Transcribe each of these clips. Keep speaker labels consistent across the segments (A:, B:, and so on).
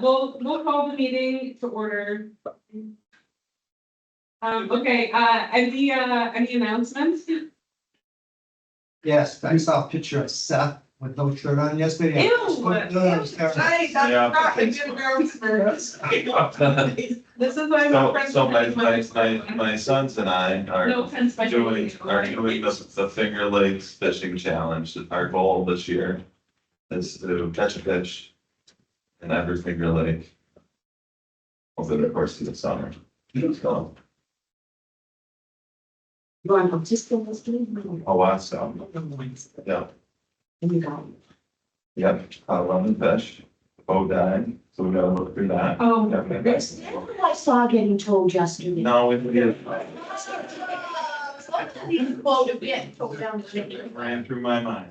A: We'll call the meeting to order. Okay, any announcements?
B: Yes, I saw a picture of Seth with no shirt on yesterday.
A: Ew.
B: This
A: This is why my friends.
C: So my sons and I are
A: No offense, by
C: doing
A: you.
C: the Finger Lakes Fishing Challenge. Our goal this year is to catch a fish in every Finger Lake over the course of the summer. So,
D: You want to participate in this game?
C: a lot, so, yeah,
D: And you got
C: yep, run and fish, boat dive, so we gotta look through that.
A: Oh,
C: Yeah.
D: this. That's what I saw getting told yesterday.
C: No, we did.
D: Somebody's quote of getting told down the river.
C: Ran through my mind.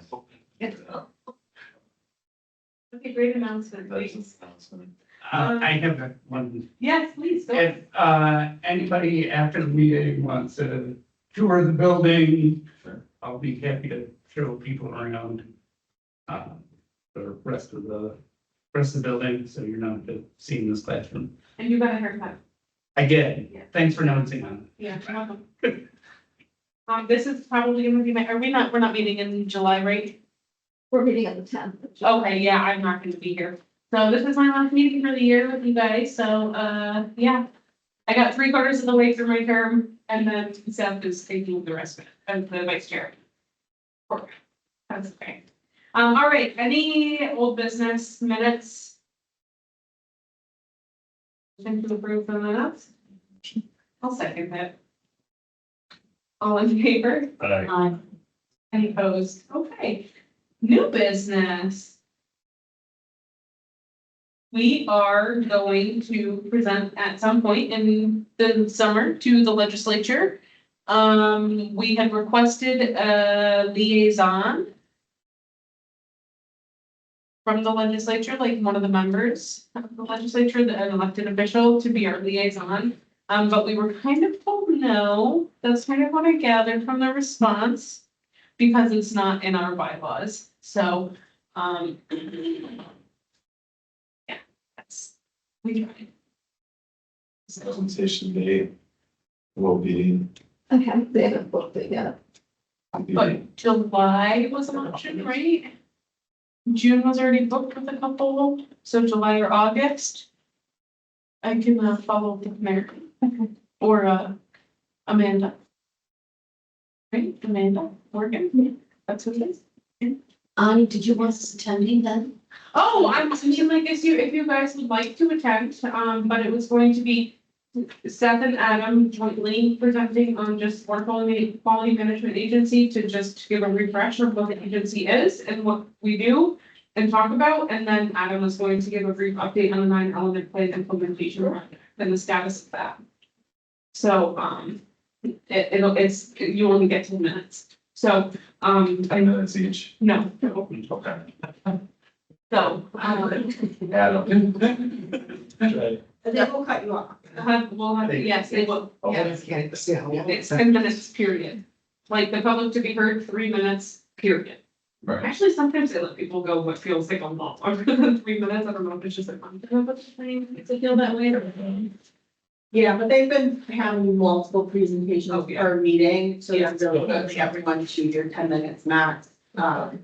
A: Okay, great announcement,
C: That's
A: thanks.
C: an announcement.
E: I have one.
A: Yes, please, go.
E: If, anybody after the meeting wants to tour the building,
C: Sure.
E: I'll be happy to show people around. The rest of the building, so you're not seeing this classroom.
A: And you got a haircut.
E: I get
A: Yeah.
E: it. Thanks for noticing on it.
A: Yeah, you're welcome. This is probably gonna be we're not meeting in July, right?
D: We're meeting on the 10th.
A: Okay, yeah, I'm not gonna be here. So this is my last meeting for the year with you guys, so, yeah. I got 3/4 of the way through my term, and then Seth is taking the rest of it, as the vice chair. That's okay. All right, any old business minutes? Motion to approve the minutes? I'll second that. All in favor? Any opposed? Okay. New business. We are going to present at some point in the summer to the legislature. We had requested a liaison from the legislature, like one of the members of the legislature, an elected official, to be our liaison. But we were kind of told no. That's kind of what I gathered from the response, because it's not in our bylaws. So, yeah, we tried.
C: Presentation date will be.
D: Okay, they haven't booked it yet.
A: But July was an option, right? June was already booked with a couple, so July or August. I can follow up with Mary. Or Amanda. Right, Amanda Morgan, that's who it is.
D: Ani, did you want us attending then?
A: Oh, I mean, like, if you guys would like to attend, but it was going to be Seth and Adam jointly presenting on just Water Quality Management Agency, to just give a refresh of what the agency is and what we do and talk about. And then Adam is going to give a brief update on the 9-element plan implementation project and the status of that. So, you only get 10 minutes. So,
C: 10 minutes each.
A: no,
C: Okay.
A: so,
C: Adam.
D: And then we'll cut you off.
A: we'll have, yes, they will, yes. It's 10 minutes, period. Like, the public to be heard, 3 minutes, period.
C: Right.
A: Actually, sometimes they let people go what feels like a lot longer than 3 minutes. I don't know if it's just a it's a feel that way.
F: Yeah, but they've been having multiple presentations
A: Oh, yeah.
F: per meeting, so
A: Yeah.
F: it's really holding everyone to your 10 minutes max. So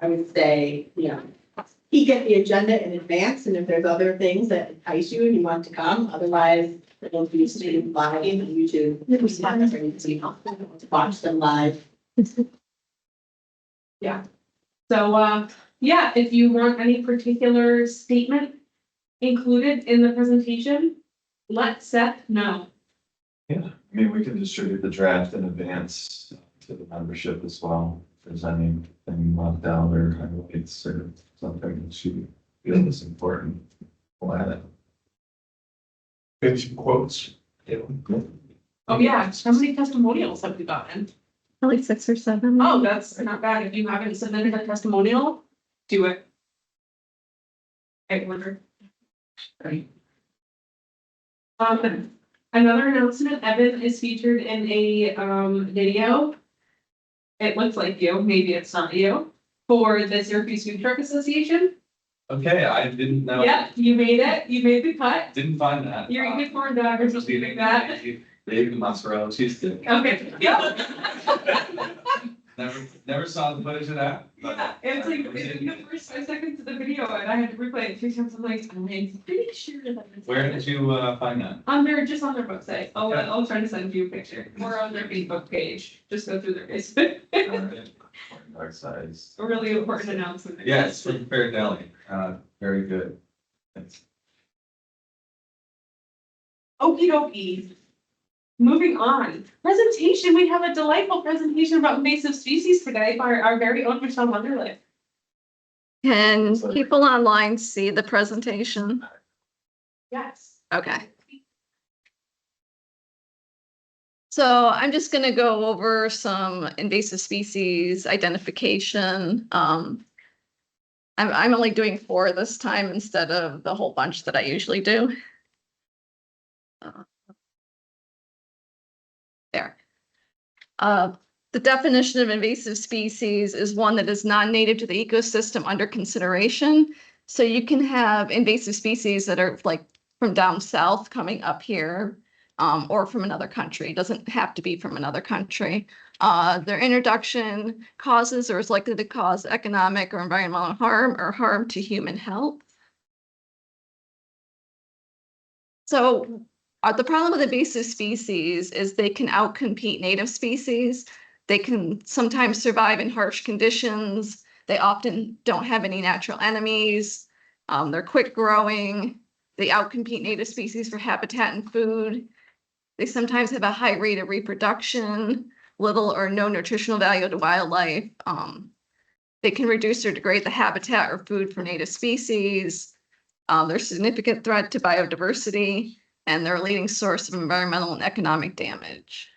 F: I would say, peek at the agenda in advance, and if there's other things that entice you and you want to come, otherwise it'll be streamed live on YouTube. To watch them live.
A: So, yeah, if you want any particular statement included in the presentation, let Seth know.
C: I mean, we can distribute the draft in advance to the membership as well. If there's anything left out or highlights or something that you feel is important, we'll add it.
E: Maybe some quotes.
A: Oh, yeah, how many testimonials have we gotten?
G: Probably 6 or 7.
A: Oh, that's not bad. If you haven't submitted a testimonial, do it. I wonder.
E: Right.
A: Another announcement, Evan is featured in a video. It looks like you, maybe it's not you, for the Syracuse Food Truck Association.
C: Okay, I didn't know.
A: Yep, you made it. You made the cut.
C: Didn't find that.
A: You're a good corn dog or something like that.
C: Maybe mozzarella cheese stick.
A: Okay, yeah.
C: Never saw the footage of that. but-
A: Yeah, it's like in the first 5 seconds of the video and I had to replay it 3 times. I'm like, I'm pretty sure that was.
C: Where did you find that?
A: Just on their website. I'll try to send you a picture. Or on their Facebook page. Just go through their Facebook.
C: Alright. Dark size.
A: A really important announcement.
C: Yeah, it's from Fair Deli. Very good. Thanks.
A: Okie dokie. Moving on. Presentation. We have a delightful presentation about invasive species today by our very own Michelle Wonderlick.
G: Can people online see the presentation?
A: Yes.
G: Okay. So I'm just gonna go over some invasive species identification. I'm only doing 4 this time instead of the whole bunch that I usually do. There. The definition of invasive species is one that is non-native to the ecosystem under consideration. So you can have invasive species that are like from down south coming up here, or from another country. It doesn't have to be from another country. Their introduction causes or is likely to cause economic or environmental harm or harm to human health. So the problem with invasive species is they can outcompete native species. They can sometimes survive in harsh conditions. They often don't have any natural enemies. They're quick growing. They outcompete native species for habitat and food. They sometimes have a high rate of reproduction, little or no nutritional value to wildlife. They can reduce or degrade the habitat or food for native species. They're a significant threat to biodiversity, and they're a leading source of environmental and economic damage.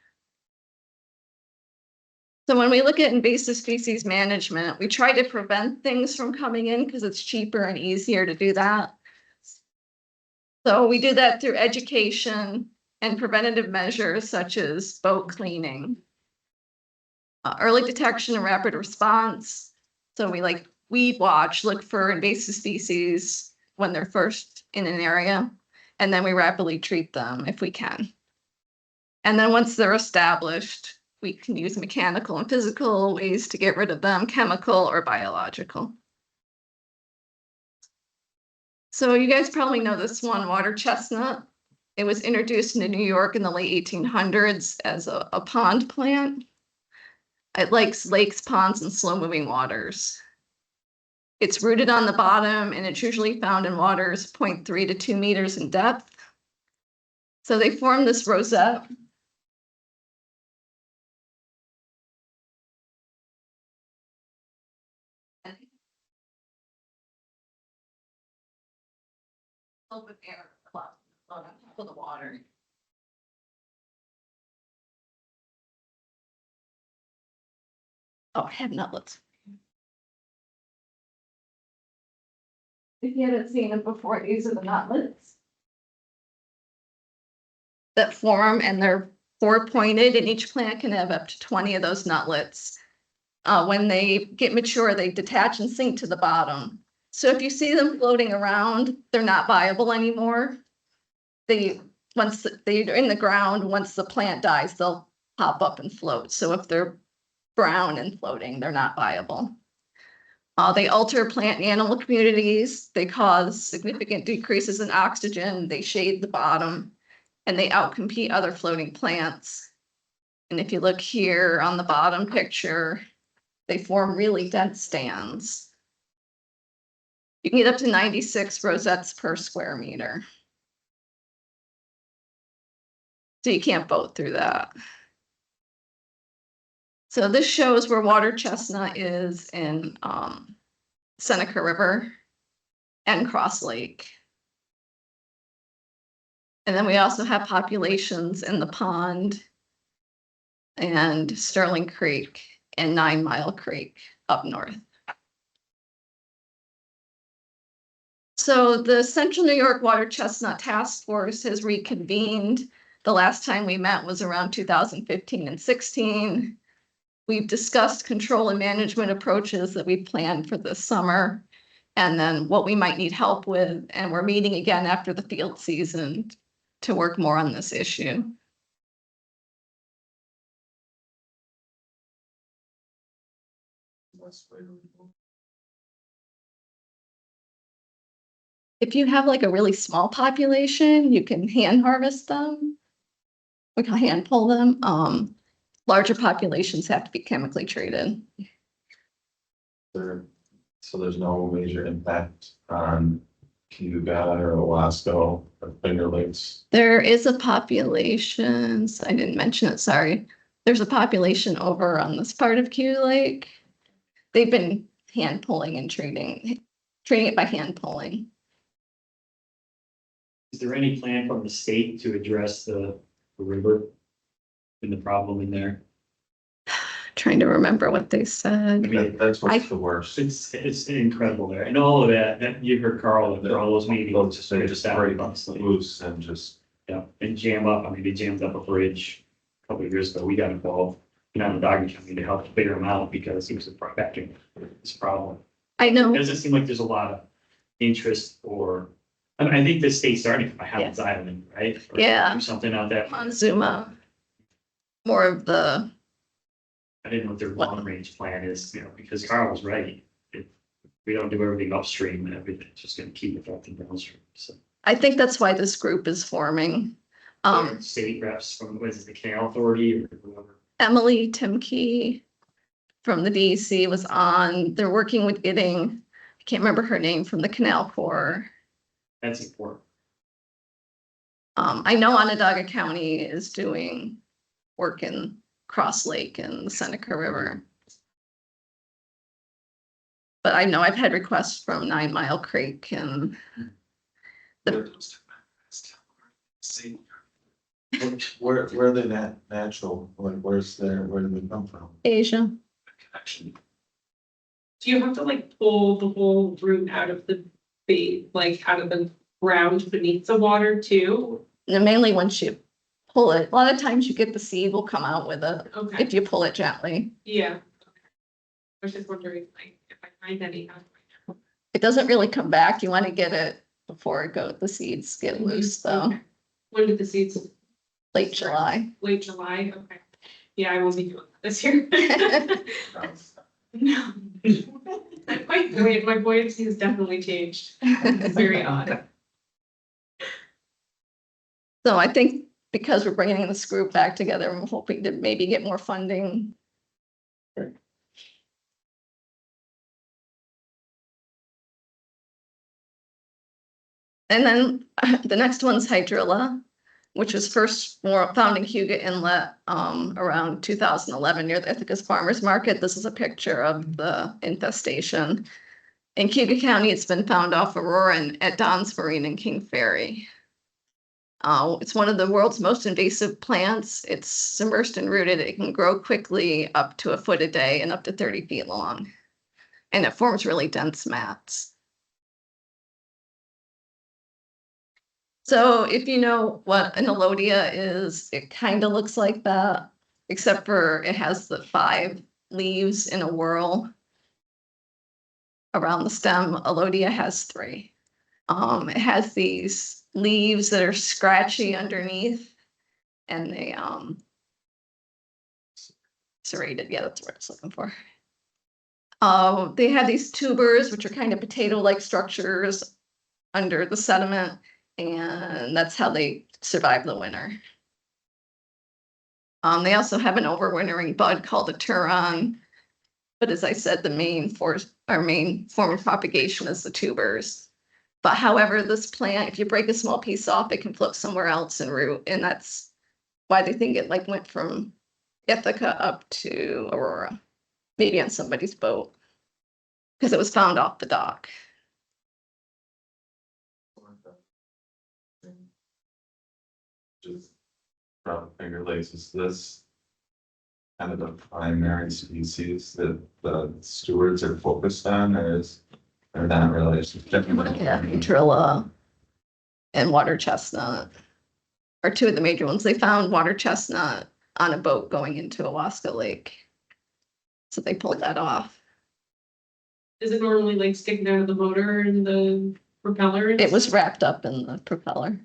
G: So when we look at invasive species management, we try to prevent things from coming in because it's cheaper and easier to do that. So we do that through education and preventative measures such as boat cleaning, early detection and rapid response. So we like weed watch, look for invasive species when they're first in an area, and then we rapidly treat them if we can. And then once they're established, we can use mechanical and physical ways to get rid of them, chemical or biological. So you guys probably know this one, water chestnut. It was introduced into New York in the late 1800s as a pond plant. It likes lakes, ponds, and slow-moving waters. It's rooted on the bottom, and it's usually found in waters 0.3 to 2 meters in depth. So they form this rosette. With air float on top of the water. Oh, I have nutlets. If you haven't seen them before, these are the nutlets that form, and they're 4-pointed, and each plant can have up to 20 of those nutlets. When they get mature, they detach and sink to the bottom. So if you see them floating around, they're not viable anymore. Once they're in the ground, once the plant dies, they'll pop up and float. So if they're brown and floating, they're not viable. They alter plant and animal communities. They cause significant decreases in oxygen. They shade the bottom, and they outcompete other floating plants. And if you look here on the bottom picture, they form really dense stands. You can get up to 96 rosettes per square meter. So you can't boat through that. So this shows where water chestnut is in Seneca River and Cross Lake. And then we also have populations in the pond and Sterling Creek and 9 Mile Creek up north. So the Central New York Water Chestnut Task Force has reconvened. The last time we met was around 2015 and 16. We've discussed control and management approaches that we planned for this summer. and then what we might need help with, and we're meeting again after the field season to work more on this issue. If you have like a really small population, you can hand harvest them. We can hand pull them. Larger populations have to be chemically treated.
C: So there's no major impact on Cayuga or Owasco or Finger Lakes.
G: There is a population, I didn't mention it, sorry. There's a population over on this part of Cayuga Lake. They've been hand pulling and treating it by hand pulling.
H: Is there any plan from the state to address the river and the problem in there?
G: Trying to remember what they said.
C: That's what's the worst.
H: It's incredible there, and all of that, you heard Carl for all those meetings,
C: They
H: just
C: just
H: out
C: break
H: constantly.
C: loose and just,
H: Yeah, and jam up, I mean, they jammed up a bridge a couple of years ago, we got involved, in Onondaga County to help figure them out because it was affecting this problem.
G: I know,
H: It doesn't seem like there's a lot of interest or, I mean, I think the state's starting to Highlands Island, right? Or
G: Yeah.
H: do something out there.
G: Montezuma, more of the,
H: I didn't know what their long range plan is, because Carl was right. If we don't do everything upstream, everything's just gonna keep affecting downstream, so.
G: I think that's why this group is forming.
H: State reps from, what is it, the Canal Authority or whoever.
G: Emily Timke from the DEC was on, they're working with getting, I can't remember her name, from the Canal Corps.
H: That's important.
G: I know Onondaga County is doing work in Cross Lake and the Seneca River. But I know I've had requests from 9 Mile Creek and
C: where are they natural, like where do they come from?
G: Asia.
A: Do you have to like pull the whole root out of the out of the ground beneath the water too?
G: And mainly once you pull it, a lot of times you get the seed will come out with it
A: Okay,
G: if you pull it gently.
A: yeah. Okay. I was just wondering, like, if I find any.
G: It doesn't really come back. You want to get it before the seeds get loose though,
A: Okay. When did the seeds?
G: late July.
A: Late July, okay. Yeah, I won't be doing that this year. No. I'm quite buoyant. My buoyancy has definitely changed. It's very odd.
G: So I think because we're bringing this group back together, I'm hoping to maybe get more funding. And then the next one's Hydrilla, which was first found in Cayuga Inlet around 2011 near the Ithaca's Farmers Market. This is a picture of the infestation. In Cayuga County, it's been found off Aurora and at Don's Marine and King Ferry. It's one of the world's most invasive plants. It's immersed and rooted. It can grow quickly up to 1 foot a day and up to 30 feet long. And it forms really dense mats. So if you know what an elodia is, it kind of looks like that, except for it has the 5 leaves in a whorl around the stem. Elodia has 3. It has these leaves that are scratchy underneath, and they serrated. Yeah, that's what I was looking for. They have these tubers, which are kind of potato-like structures under the sediment, and that's how they survive the winter. They also have an overwintering bud called a turon, but as I said, the main form of propagation is the tubers. But however, this plant, if you break a small piece off, it can float somewhere else and root, and that's why they think it like went from Ithaca up to Aurora, maybe on somebody's boat, because it was found off the dock.
C: Just from Finger Lakes, is this kind of the primary species that the stewards are focused on, or they're not really? It's just different.
G: Yeah, Trilla and water chestnut are 2 of the major ones. They found water chestnut on a boat going into Owasco Lake. So they pulled that off.
A: Is it normally like sticking out of the motor and the propeller? and
G: It was
A: stuff?
G: wrapped up in the propeller.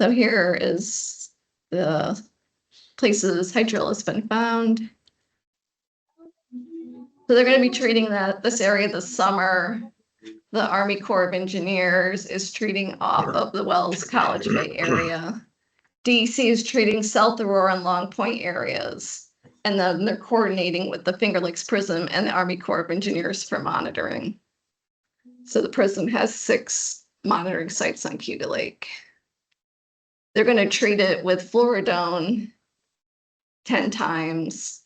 G: So here is the places hydrilla has been found. So they're gonna be treating this area this summer. The Army Corps of Engineers is treating off of the Wells College Bay area. DEC is treating South Aurora and Long Point areas. And then they're coordinating with the Finger Lakes Prism and the Army Corps of Engineers for monitoring. So the Prism has 6 monitoring sites on Cayuga Lake. They're gonna treat it with fluoridone 10 times.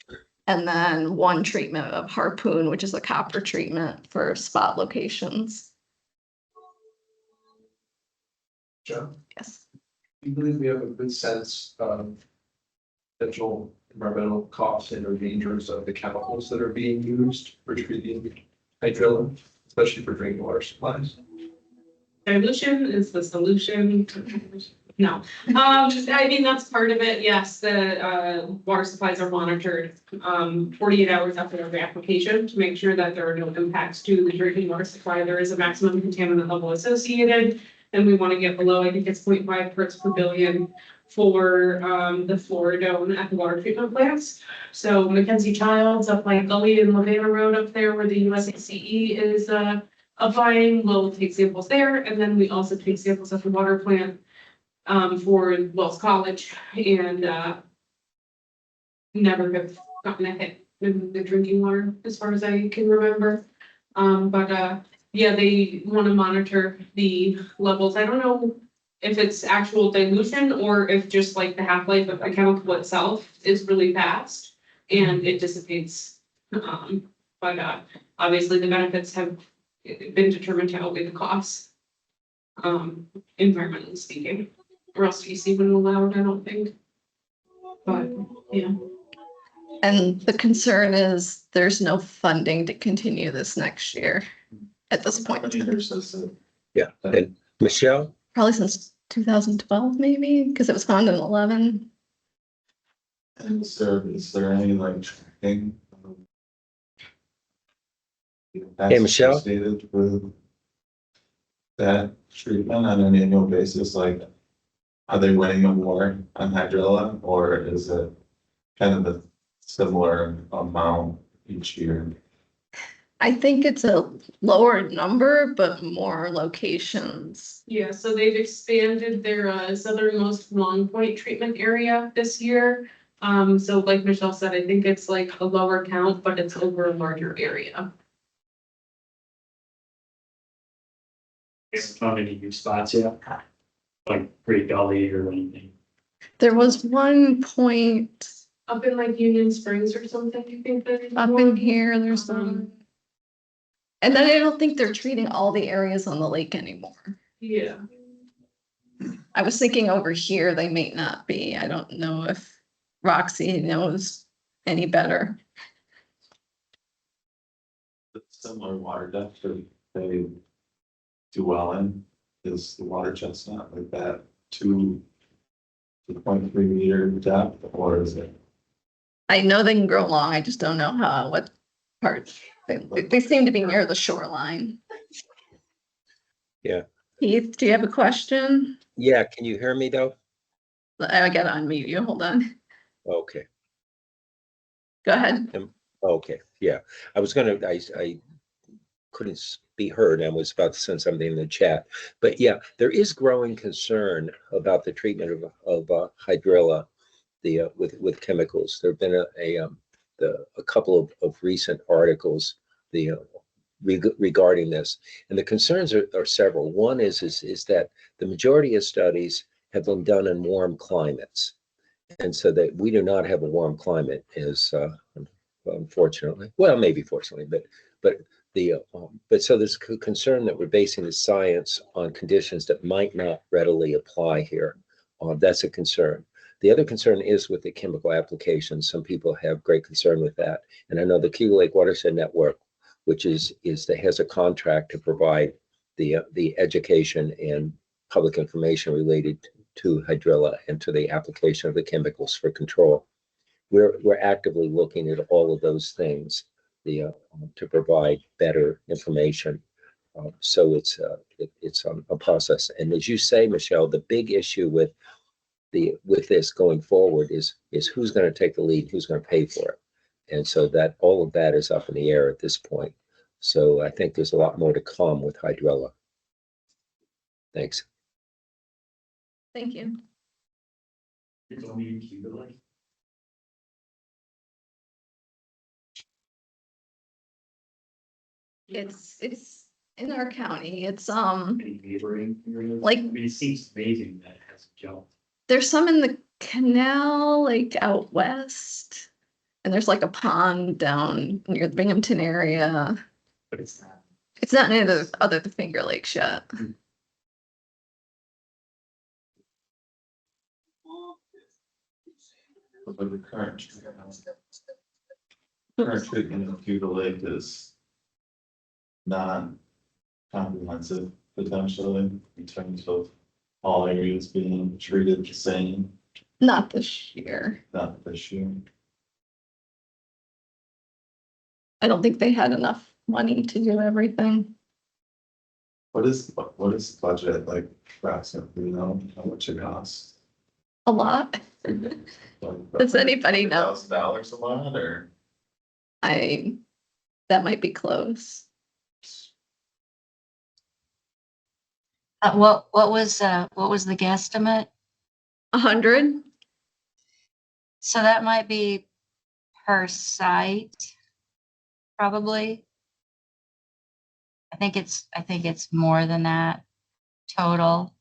G: And then 1 treatment of Harpoon, which is a copper treatment for spot locations.
I: Joe,
G: Yes.
I: do you believe we have a good sense of potential environmental costs and or dangers of the chemicals that are being used for treating hydrilla, especially for drinking water supplies?
A: Dilution is the solution. No, I mean, that's part of it. Yes, the water supplies are monitored 48 hours after every application to make sure that there are no impacts to the drinking water supply. There is a maximum contaminant level associated, and we want to get below, I think it's 0.5 parts per billion for the fluoridone at the water treatment plants. So Mackenzie Childs up like Gully and Lavana Road up there where the USACE is applying, we'll take samples there, and then we also take samples at the water plant for Wells College, and never have gotten a hit in the drinking water as far as I can remember. Yeah, they want to monitor the levels. I don't know if it's actual dilution or if just like the half-life of the chemical itself is really fast and it dissipates. Obviously the benefits have been determined to outweigh the costs, environmentally speaking, or else DC wouldn't allow it, I don't think. But, yeah.
G: And the concern is there's no funding to continue this next year at this point.
J: Yeah, and Michelle,
G: Probably since 2012, maybe, because it was found in 11.
C: And is there any like tracking?
J: Hey, Michelle?
C: Associated with that treatment on an annual basis, like, are they winning a war on hydrilla, or is it kind of a similar amount each year?
G: I think it's a lower number, but more locations.
A: Yeah, so they've expanded their southernmost Long Point treatment area this year. So like Michelle said, I think it's like a lower count, but it's over a larger area.
H: Haven't found any new spots yet, like Great Gully or anything.
G: There was one point
A: Up in like Union Springs or something, I think there's
G: up in
A: one.
G: here, there's one. And then I don't think they're treating all the areas on the lake anymore.
A: Yeah,
G: I was thinking over here, they may not be. I don't know if Roxy knows any better.
C: Similar water depth that they do well in is the water chestnut, like that 2.3 meter depth, or is it?
G: I know they can grow long. I just don't know what part. They seem to be near the shoreline.
J: Yeah.
G: Heath, do you have a question?
J: yeah, can you hear me though?
G: I gotta unmute you. Hold on.
J: Okay,
G: Go ahead.
J: okay, yeah. I couldn't be heard. I was about to send something in the chat. But yeah, there is growing concern about the treatment of hydrilla with chemicals. There have been a couple of recent articles regarding this, and the concerns are several. One is that the majority of studies have been done in warm climates, and so that we do not have a warm climate is unfortunately, well, maybe fortunately, but so there's concern that we're basing the science on conditions that might not readily apply here. That's a concern. The other concern is with the chemical applications. Some people have great concern with that. And I know the Cayuga Lake Watershed Network, which has a contract to provide the education and public information related to hydrilla and to the application of the chemicals for control. we're actively looking at all of those things, to provide better information. So it's a process. And as you say, Michelle, the big issue with this going forward is who's going to take the lead, who's going to pay for it. And so that all of that is up in the air at this point. So I think there's a lot more to come with hydrilla. Thanks.
G: Thank you.
H: It's only in Cayuga Lake.
G: It's in our county. It's
H: Any neighboring areas?
G: Like-
H: I mean, it seems amazing that it hasn't jumped.
G: there's some in the canal, like out west. And there's like a pond down near the Binghamton area.
H: But it's not.
G: It's not near the other the Finger Lakes yet.
C: But the current treatment of Cayuga Lake is non-comprehensive potentially in terms of all areas being treated the same,
G: Not this year.
C: not this year.
G: I don't think they had enough money to do everything.
C: What is the budget like approximately, you know, how much it costs?
G: A lot. Does anybody know?
C: $1,000 a lot or?
G: That might be close.
K: What was the guesstimate?
G: 100?
K: So that might be per site, probably. I think it's more than that total.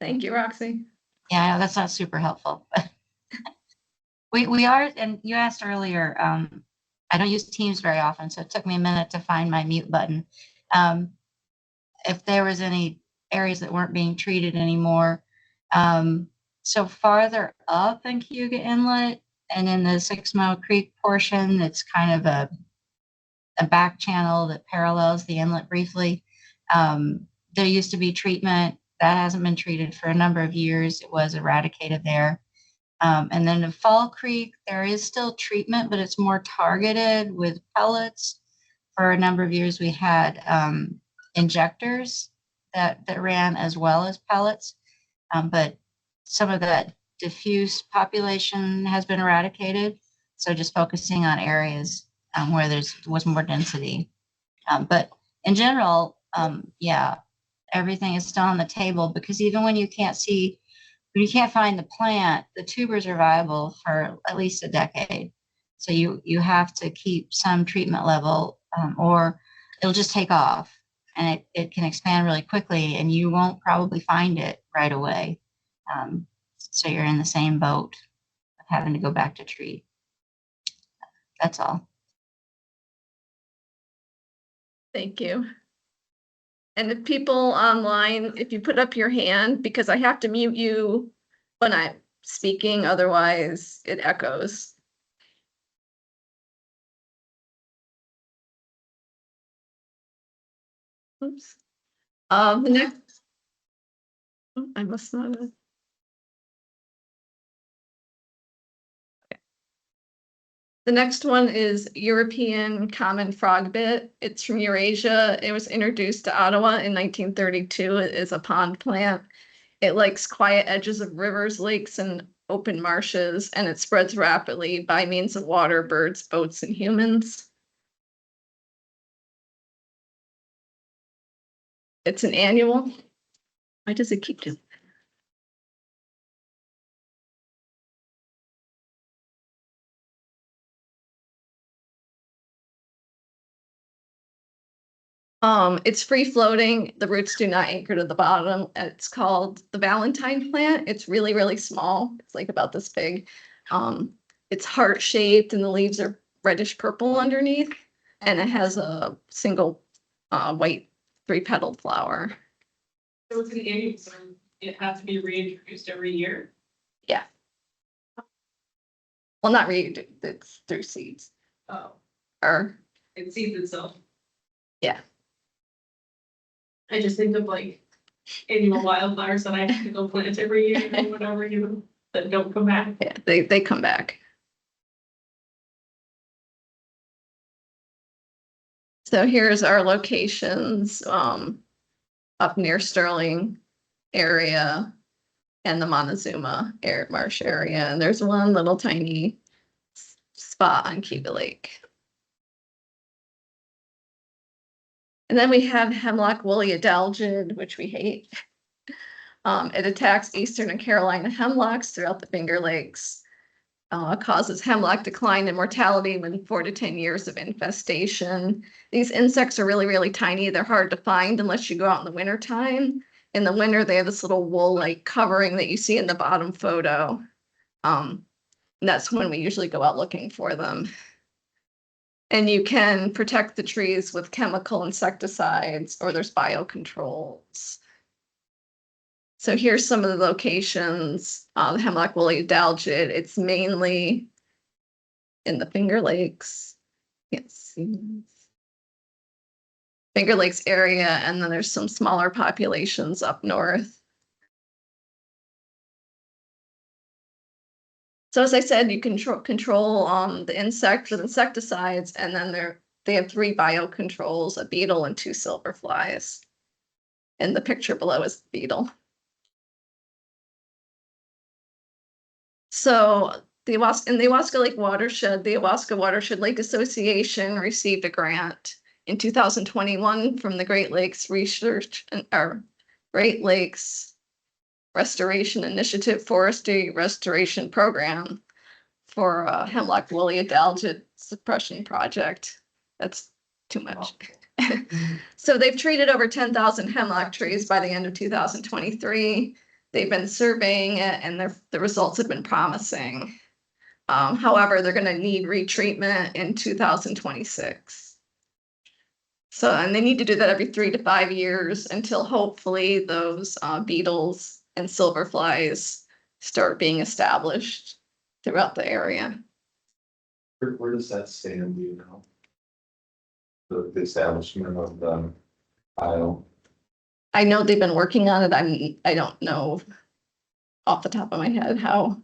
G: Thank you, Roxy.
K: Yeah, I know that's not super helpful. We are, and you asked earlier, I don't use Teams very often, so it took me a minute to find my mute button. If there was any areas that weren't being treated anymore. So farther up in Cayuga Inlet and in the 6 Mile Creek portion, it's kind of a back channel that parallels the inlet briefly. There used to be treatment that hasn't been treated for a number of years. It was eradicated there. And then in Fall Creek, there is still treatment, but it's more targeted with pellets. For a number of years, we had injectors that ran as well as pellets. But some of that diffuse population has been eradicated. So just focusing on areas where was more density. But in general, yeah, everything is still on the table because even when you can't find the plant, the tubers are viable for at least a decade. So you have to keep some treatment level or it'll just take off and it can expand really quickly and you won't probably find it right away. So you're in the same boat of having to go back to treat. That's all.
G: Thank you. And if people online, if you put up your hand, because I have to mute you when I'm speaking, otherwise it echoes. Oops. The next. Oh, I must not have. The next one is European common frogbit. It's from Eurasia. It was introduced to Ottawa in 1932. It is a pond plant. It likes quiet edges of rivers, lakes, and open marshes, and it spreads rapidly by means of water, birds, boats, and humans. It's an annual. Why does it keep doing? It's free floating. The roots do not anchor to the bottom. It's called the Valentine plant. It's really, really small. It's like about this big. It's heart shaped and the leaves are reddish purple underneath. And it has a single white 3-petaled flower.
A: So it's an annual, so it has to be reintroduced every year.
G: Yeah. Well, not really, it's through seeds.
A: Oh,
G: Or,
A: it seeds itself.
G: yeah.
A: I just think of like annual wildflowers that I have to go plant every year or whatever, that don't come back.
G: Yeah, they come back. So here's our locations, up near Sterling area and the Montezuma marsh area. And there's one little tiny spot on Cayuga Lake. And then we have hemlock woolly adelgid, which we hate. It attacks eastern and Carolina hemlocks throughout the Finger Lakes. Causes hemlock decline and mortality within 4 to 10 years of infestation. These insects are really, really tiny. They're hard to find unless you go out in the winter time. In the winter, they have this little wool-like covering that you see in the bottom photo. And that's when we usually go out looking for them. And you can protect the trees with chemical insecticides, or there's biocontrols. So here's some of the locations. The hemlock woolly adelgid, it's mainly in the Finger Lakes. Yes. Finger Lakes area, and then there's some smaller populations up north. So as I said, you control the insect with insecticides, and then they have 3 biocontrols, a beetle and 2 silver flies. And the picture below is the beetle. So in the Iwaska Lake watershed, the Iwaska Watershed Lake Association received a grant in 2021 from the Great Lakes Great Lakes Restoration Initiative Forestry Restoration Program for a hemlock woolly adelgid suppression project. That's too much. So they've treated over 10,000 hemlock trees by the end of 2023. They've been surveying it, and the results have been promising. However, they're going to need retreatment in 2026. So, and they need to do that every 3 to 5 years until hopefully those beetles and silver flies start being established throughout the area.
C: Where does that stand, do you know? The establishment of the aisle.
G: I know they've been working on it. I don't know off the top of my head how.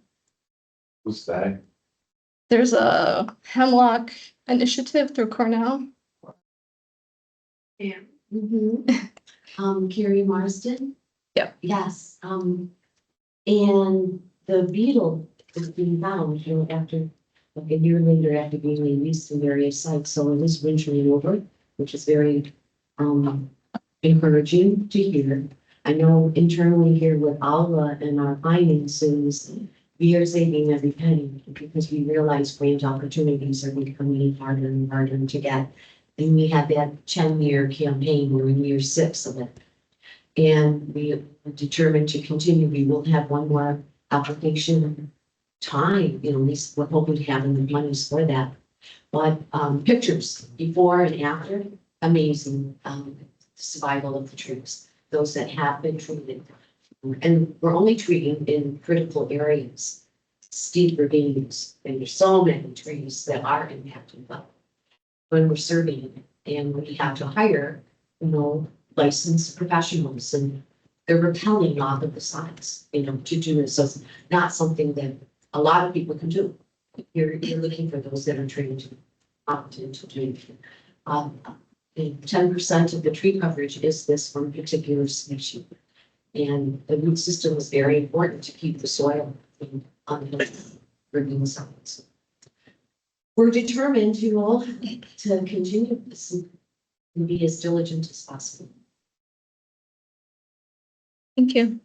C: Who's that?
G: There's a hemlock initiative through Cornell.
A: Yeah.
D: Carrie Marsden?
G: Yep.
D: Yes, and the beetle is being found, after, like a year later after being released in various sites, so it is wintering over, which is very, encouraging to hear. I know internally here with Alva and our finances, we are saving every penny because we realize grant opportunities are becoming harder and harder to get. And we had that 10-year campaign, we're in year 6 of it. And we are determined to continue. We will have one more application time, at least we're hoping to have the monies for that. But pictures before and after, amazing, survival of the trees, those that have been treated. And we're only treating in critical areas, steep ravines, and there's so many trees that are impacted, but when we're surveying, and we have to hire, licensed professionals, and they're repelling off of the sides, to do this. So it's not something that a lot of people can do. You're looking for those that are trained to do. 10% of the tree coverage is this one particular species. And the root system is very important to keep the soil on the bringing sides. We're determined to continue this and be as diligent as possible.
G: Thank you.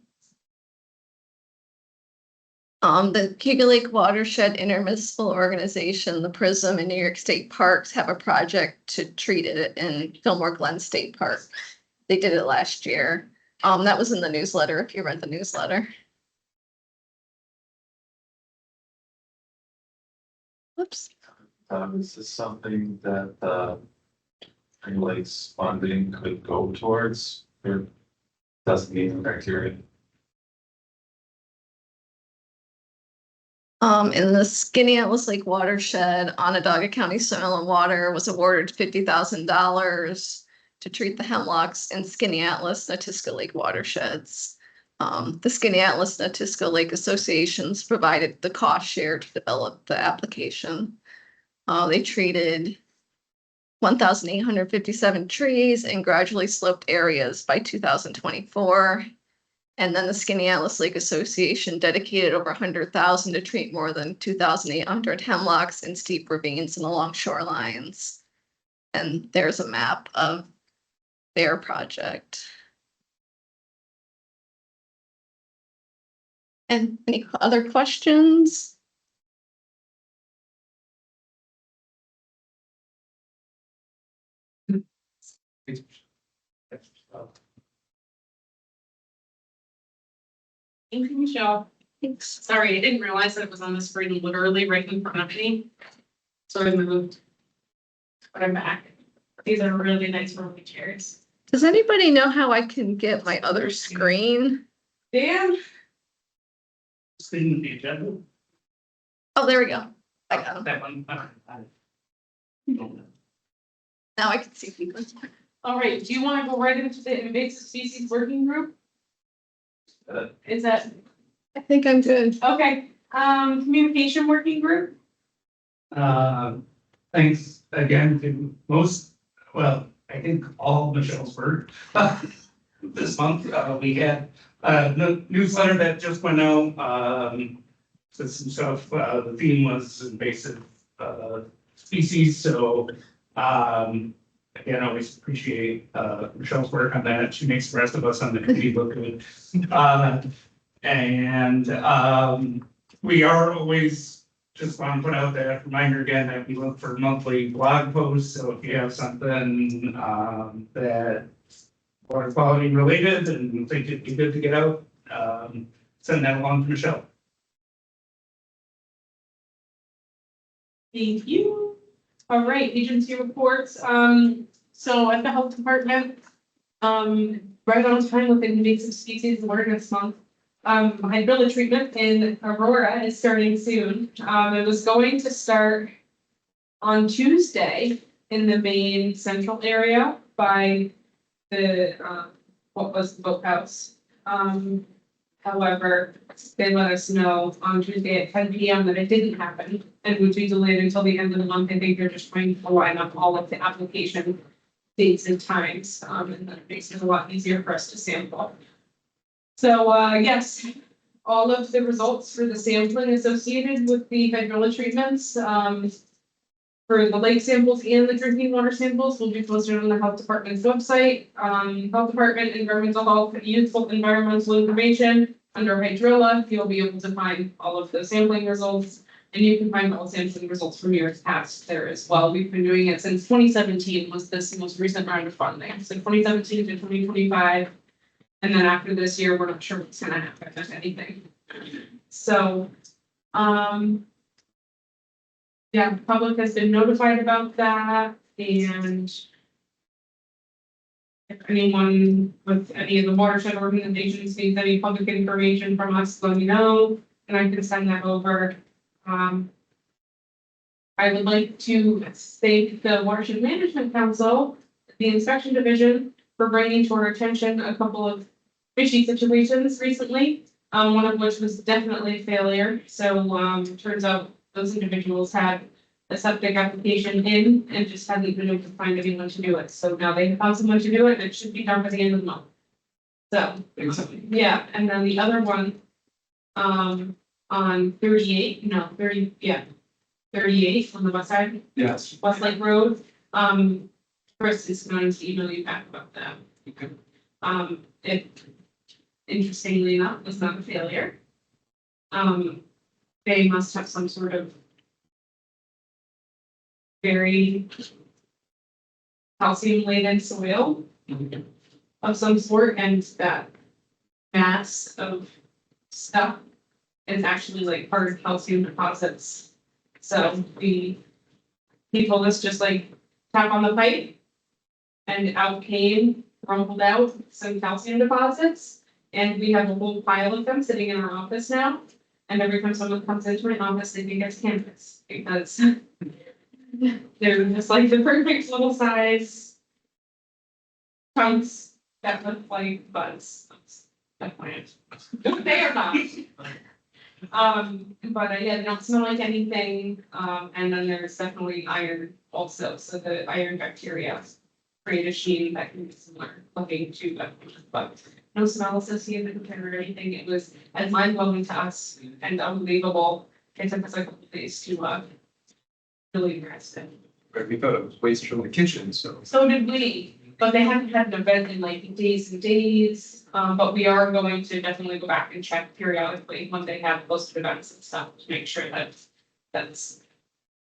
G: The Cayuga Lake Watershed Intermunicipal Organization, the PRISM, and New York State Parks have a project to treat it in Fillmore Glen State Park. They did it last year. That was in the newsletter, if you read the newsletter. Whoops.
C: Is this something that Green Lakes funding could go towards, or doesn't meet the criteria?
G: In the Skaneateles Lake watershed, Onondaga County Soil and Water was awarded $50,000 to treat the hemlocks and Skinny Atlas Natisca Lake watersheds. The Skinny Atlas Natisca Lake Associations provided the cost share to develop the application. They treated 1,857 trees in gradually sloped areas by 2024. And then the Skinny Atlas Lake Association dedicated over 100,000 to treat more than 2,800 hemlocks in steep ravines and along shorelines. And there's a map of their project. And any other questions?
A: Thank you, Michelle.
G: Thanks.
A: Sorry, I didn't realize that it was on the screen literally right in front of me. So I moved. But I'm back. These are really nice rolling chairs.
G: Does anybody know how I can get my other screen?
A: Dan?
E: Screen the agenda.
G: Oh, there we go. I got them.
E: That one.
G: Now I can see people.
A: All right, do you want to go right into the invasive species working group? Is that,
G: I think I'm good.
A: okay, communication working group?
E: Thanks again to I think all Michelle's work. This month, we had a newsletter that just went out, said some stuff, the theme was invasive, species, so, again, I always appreciate, Michelle's work on that, she makes the rest of us on the committee look good. We are always, just want to put out that reminder again that we look for monthly blog posts, so if you have something, that water quality related and you think it'd be good to get out, send that along to Michelle.
A: Thank you. All right, agency reports, so at the health department, right on time with invasive species awareness month. Hydrilla treatment in Aurora is starting soon. It was going to start on Tuesday in the main central area by the, what was the boathouse. However, they let us know on Tuesday at 10 p.m. that it didn't happen and would be delayed until the end of the month. I think they're just trying to line up all of the application dates and times, and that makes it a lot easier for us to sample. So, yes, all of the results for the sampling associated with the hydrilla treatments, for the lake samples and the drinking water samples will be posted on the health department's website. Health department, environmental health, youthful environmental information under hydrilla, you'll be able to find all of the sampling results. And you can find all sampling results from years past there as well. We've been doing it since 2017 was this most recent round of funding. So 2017 to 2025. And then after this year, we're not sure what's gonna happen, if anything. So, yeah, the public has been notified about that, and if anyone with any of the watershed organizations needs any public information from us, let me know, and I can send that over. I would like to thank the Watershed Management Council, the Inspection Division, for bringing to our attention a couple of fishy situations recently, one of which was definitely a failure. So, turns out those individuals had a septic application in and just hadn't been able to find anyone to do it. So now they found someone to do it and it should be done by the end of the month. So, yeah, and then the other one, on 38 on the west side.
I: Yes.
A: Westlake Road, Chris is going to email you back about that.
I: Okay.
A: It, interestingly enough, was not a failure. They must have some sort of very calcium-laden soil of some sort, and that mass of stuff is actually like hard calcium deposits. So he told us just like tap on the pipe and out came, rumbled out some calcium deposits. And we have a whole pile of them sitting in our office now. And every time someone comes into my office, they think it's cannabis because they're just like the perfect little size bugs that look like bugs. Definitely. They are not. But yeah, they don't smell like anything, and then there's definitely iron also, so the iron bacteria create a sheen that can be similar looking to that, but no smell associated with it or anything. It was as mind blowing to us and unbelievable. It took us a couple of days to really impressed it.
I: Right, we thought it was waste from the kitchen, so.
A: So did we, but they haven't had an event in like days and days. But we are going to definitely go back and check periodically when they have posted events and stuff to make sure that that's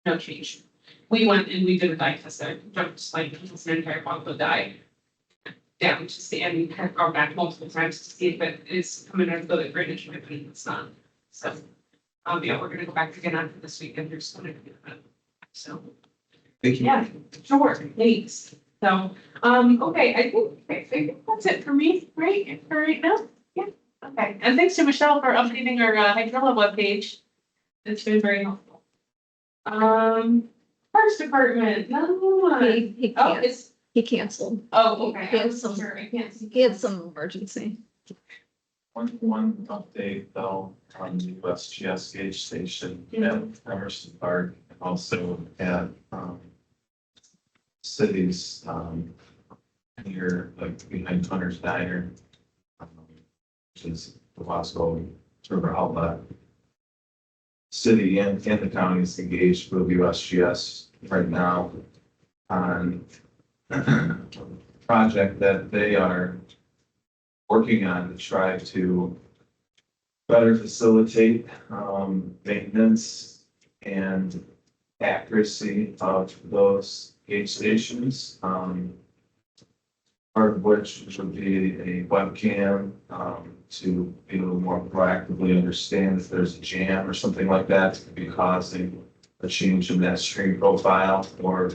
A: no change. We went and we did a dye test there, jumped like almost an entire bottle of dye down to see and have gone back multiple times to see if it is coming out of the drainage pipe and it's not. So, yeah, we're gonna go back again after this week and there's gonna be that. So.
I: Thank you.
A: Yeah, sure, thanks. So, okay, I think that's it for me, right, for right now? Yeah, okay, and thanks to Michelle for updating our hydrilla webpage. It's been very helpful. Parks Department, no.
G: He
A: Oh,
G: can't,
A: it's,
G: he canceled.
A: oh, okay,
G: He
A: I
G: had
A: wasn't
G: some-
A: sure, I can't see.
G: He had some emergency.
C: One update though, on the USGS gauge station at Emerson Park, and also at, cities, here, like behind Hunter's Diner, which is the Wasco River outlet. City and the county is engaged with USGS right now on a project that they are working on to try to better facilitate, maintenance and accuracy of those gauge stations. Part of which would be a webcam, to be able to more proactively understand if there's a jam or something like that that could be causing a change in that stream profile or,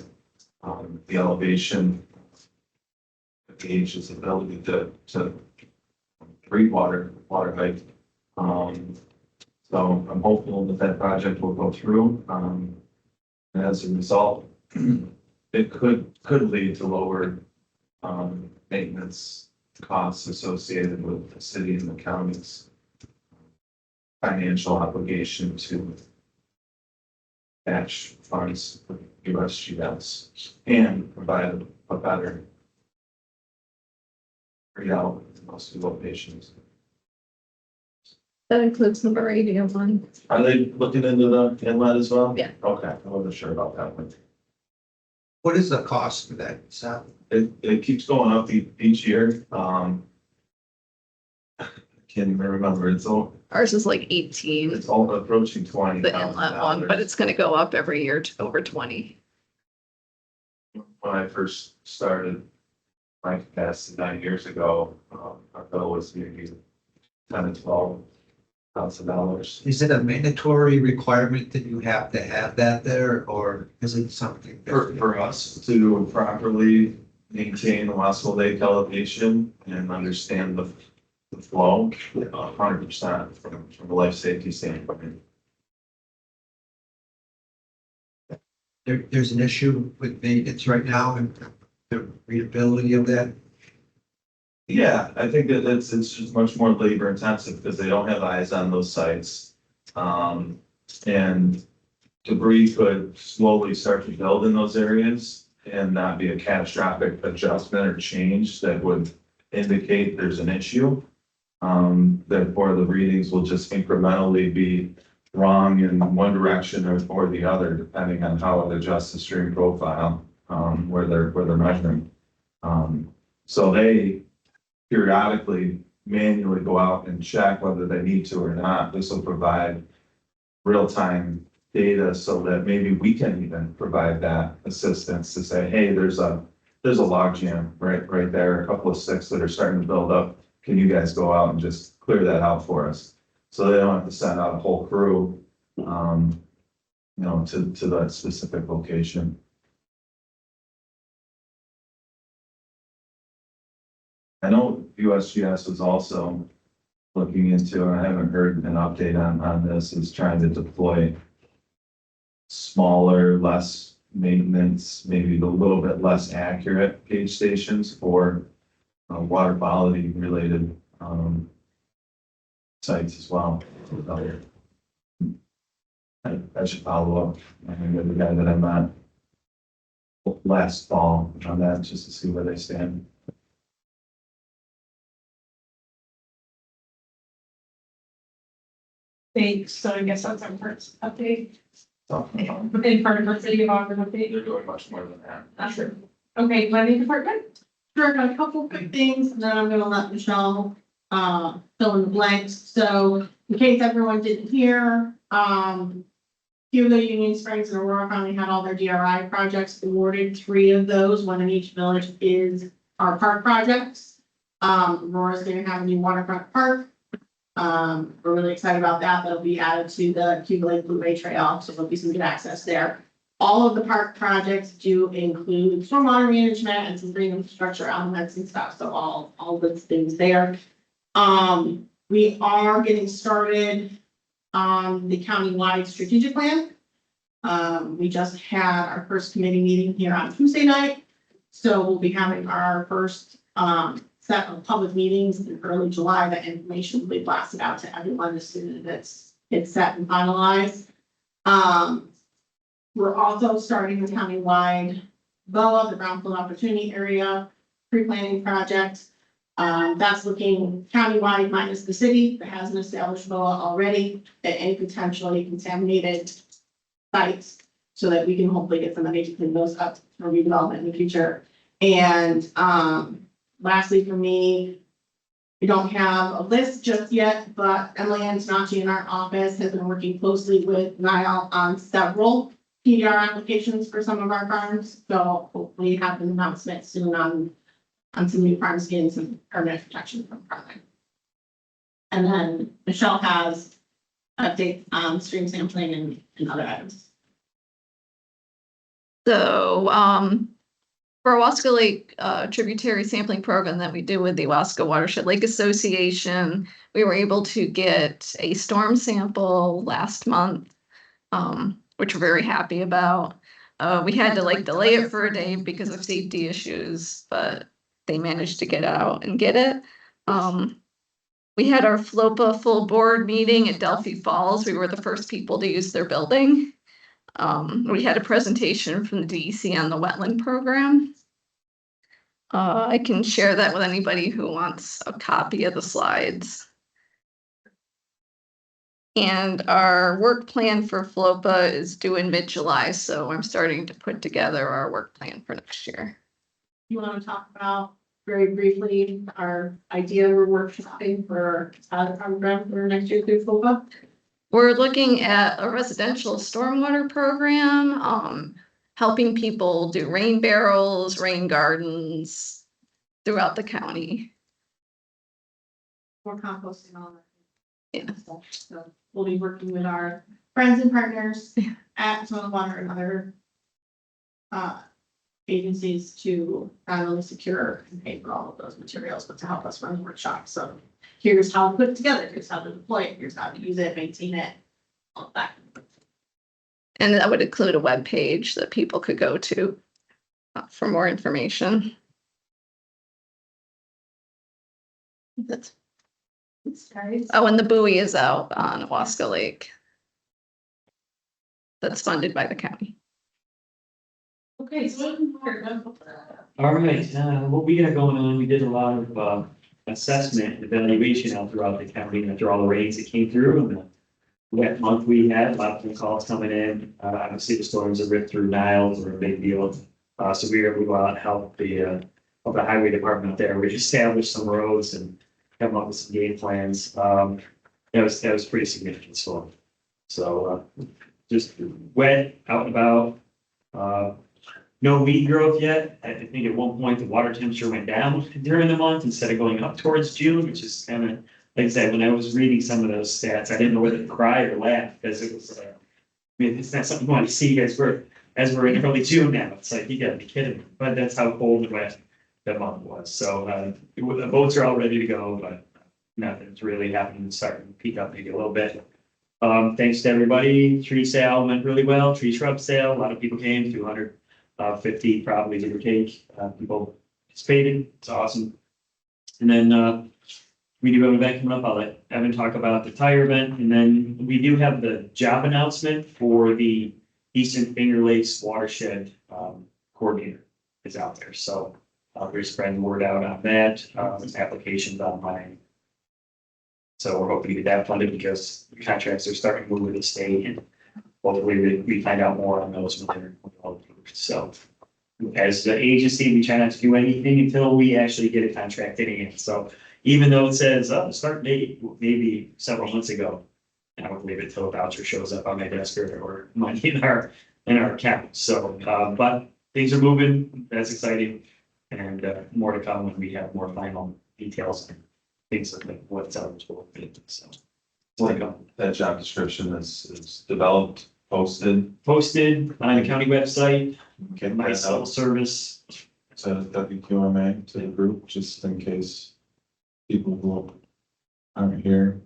C: the elevation gauge's ability to read water height. So I'm hopeful that that project will go through. And as a result, it could lead to lower maintenance costs associated with the city and the county's financial obligation to match funds with USGS and provide a better readout in most locations.
G: That includes the Meridian one.
C: Are they looking into the inlet as well?
G: Yeah.
C: Okay, I wasn't sure about that one.
B: What is the cost for that, Seth?
C: It keeps going up each year. I can't even remember. It's
G: Ours is like 18,
C: all approaching $20,000.
G: the inlet one, but it's gonna go up every year to over 20.
C: When I first started my capacity 9 years ago, our bill was maybe $10,000 to $12,000.
B: Is it a mandatory requirement that you have to have that there, or is it something?
C: For us to properly maintain the Wasco Lake elevation and understand the flow, 100% from a life safety standpoint.
B: There's an issue with maintenance right now and the readability of that.
C: Yeah, I think that it's just much more labor intensive because they don't have eyes on those sites. And debris could slowly start to build in those areas and not be a catastrophic adjustment or change that would indicate there's an issue. Therefore, the readings will just incrementally be wrong in one direction or the other, depending on how it adjusts the stream profile, where they're measuring. So they periodically manually go out and check whether they need to or not. This will provide real-time data so that maybe we can even provide that assistance to say, hey, there's a log jam right there, a couple of sticks that are starting to build up. Can you guys go out and just clear that out for us? So they don't have to send out a whole crew, to that specific location. I know USGS is also looking into, and I haven't heard an update on this, is trying to deploy smaller, less maintenance, maybe a little bit less accurate gauge stations for water quality related, sites as well. I should follow up. I think the guy that I met last fall on that, just to see where they stand.
A: Thanks, so I guess that's our first update,
C: So,
A: in part of our city of Auburn update.
C: they're doing much more than that.
A: That's true. Okay, planning department?
F: Sure, got a couple quick things, and then I'm gonna let Michelle, fill in the blanks. So in case everyone didn't hear, Cayuga, Union Springs, and Aurora finally had all their DRI projects awarded. 3 of those, one in each village, is our park projects. Aurora's gonna have a new waterfront park. We're really excited about that. That'll be added to the Cayuga Lake Blue Way Trail, so there'll be some good access there. All of the park projects do include stormwater management and some green infrastructure elements and stuff, so all those things there. We are getting started on the countywide strategic plan. We just had our first committee meeting here on Tuesday night. So we'll be having our first, set of public meetings in early July. That information will be blasted out to everyone as soon as it's set and finalized. We're also starting the countywide BOA, the Brownfield Opportunity Area pre-planning project. That's looking countywide minus the city that has an established BOA already at any potentially contaminated sites, so that we can hopefully get some money to clean those up for redevelopment in the future. And lastly, for me, we don't have a list just yet, but Emily Antonacci in our office has been working closely with Niall on several PDR applications for some of our farms. So hopefully have an announcement soon on some new farms getting some permanent protection from farming. And then Michelle has updates on stream sampling and other items.
G: So, for our Wasco Lake tributary sampling program that we do with the Wasco Watershed Lake Association, we were able to get a storm sample last month, which we're very happy about. We had to delay it for a day because of safety issues, but they managed to get out and get it. We had our FLOPA full board meeting at Delphi Falls. We were the first people to use their building. We had a presentation from the DEC on the wetland program. I can share that with anybody who wants a copy of the slides. And our work plan for FLOPA is due in mid-July, so I'm starting to put together our work plan for next year.
F: You want to talk about very briefly our idea we're workshopping for our program for next year through FLOPA?
G: We're looking at a residential stormwater program, helping people do rain barrels, rain gardens throughout the county.
F: More composting on that.
G: Yeah.
F: So we'll be working with our friends and partners at Soil and Water and other agencies to not only secure and pay for all of those materials, but to help us run the workshop. So here's how to put it together, here's how to deploy it, here's how to use it, maintain it, all of that.
G: And that would include a web page that people could go to for more information. That's, oh, and the buoy is out on Wasco Lake. That's funded by the county.
A: Okay, so
H: All right, what we got going on, we did a lot of assessment and evaluation out throughout the county after all the rains that came through and the wet month we had, a lot of phone calls coming in. Obviously the storms that ripped through Niles were a big deal. So we were able to go out and help the highway department there. We established some roads and come up with some game plans. That was pretty significant storm. So just wet, out and about. No weed growth yet. I think at one point the water temperature went down during the month instead of going up towards June, which is kind of, like I said, when I was reading some of those stats, I didn't know whether to cry or laugh because it was, I mean, it's not something you want to see as we're in early June now. It's like, you gotta be kidding me. But that's how cold and wet that month was. So the boats are all ready to go, but nothing's really happening. It's starting to peak up maybe a little bit. Thanks to everybody. Tree sale went really well. Tree shrub sale, a lot of people came, 250 probably, give or take. People participated. It's awesome. And then, we do have an event coming up. I'll let Evan talk about the tire event. And then we do have the job announcement for the Eastern Finger Lakes Watershed, coordinator is out there. So, we're spreading word out on that. Applications online. So we're hoping to get that funded because the contracts are starting to move with the state and hopefully we find out more on those when they're all approved. So as the agency, we try not to do anything until we actually get a contract in hand. So even though it says, oh, start date, maybe several months ago, I don't believe it till a voucher shows up on my desk or money in our account. So, but things are moving. That's exciting. And more to come when we have more final details and things like what's eligible. So, more to come.
C: That job description is developed, posted.
H: Posted on the county website,
C: Get
H: my
C: that
H: cell
C: out
H: service.
C: to WQMA to the group, just in case people who aren't here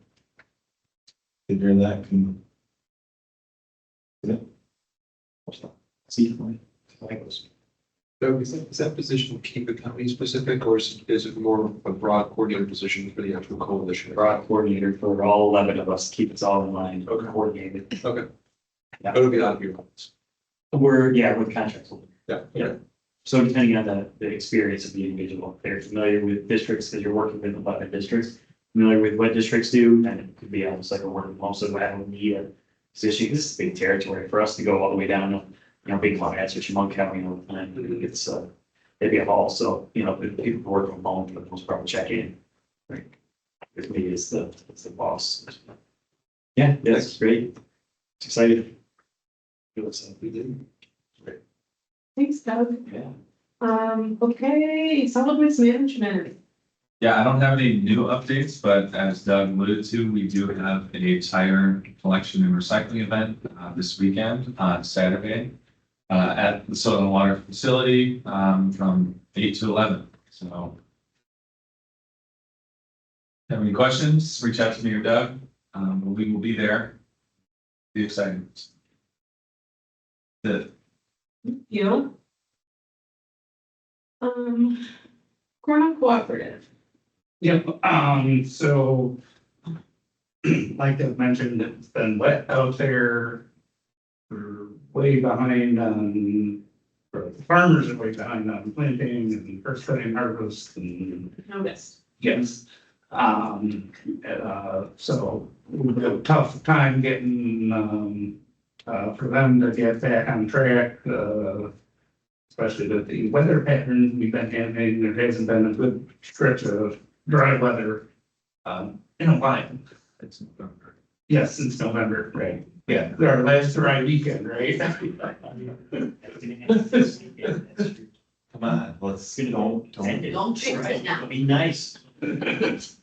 C: to hear that can.
H: See,
I: So is that position Cayuga County specific, or is it more of a broad coordinator position for the actual coalition?
H: broad coordinator for all 11 of us, keep us all in line,
I: Okay.
H: coordinated.
I: Okay.
H: Yeah.
I: It'll be out of your office.
H: We're with contracts.
I: Yeah.
H: Yeah. So depending on the experience of the individual, if they're familiar with districts, because you're working with 11 districts, familiar with what districts do, and it could be almost like a work most of that would be a position. This is big territory for us to go all the way down to, big clients, which Monk County, and it's, it'd be a haul. So, the people who work from home for the most part will check in. Right. With me is the boss. Yeah, that's great. It's exciting.
I: We did.
A: Thanks, Doug.
H: Yeah.
A: Okay, solid waste management.
L: Yeah, I don't have any new updates, but as Doug alluded to, we do have a tire collection and recycling event this weekend on Saturday at the Soil and Water Facility from 8 to 11. So if you have any questions, reach out to me or Doug. We will be there. Be exciting.
A: You. Cornell Cooperative.
E: Yep, so like I mentioned, it's been wet out there. We're way behind on, or the farmers are way behind on planting and first cutting harvest and
A: Noticed.
E: yes. So we've had a tough time getting, for them to get back on track, especially with the weather patterns we've been having. There hasn't been a good stretch of dry weather, in a while.
L: It's November.
E: Yes, since November, right? Yeah, our last dry weekend, right?
C: Come on, let's, don't.
D: Don't fix it now.
H: Be nice.
E: This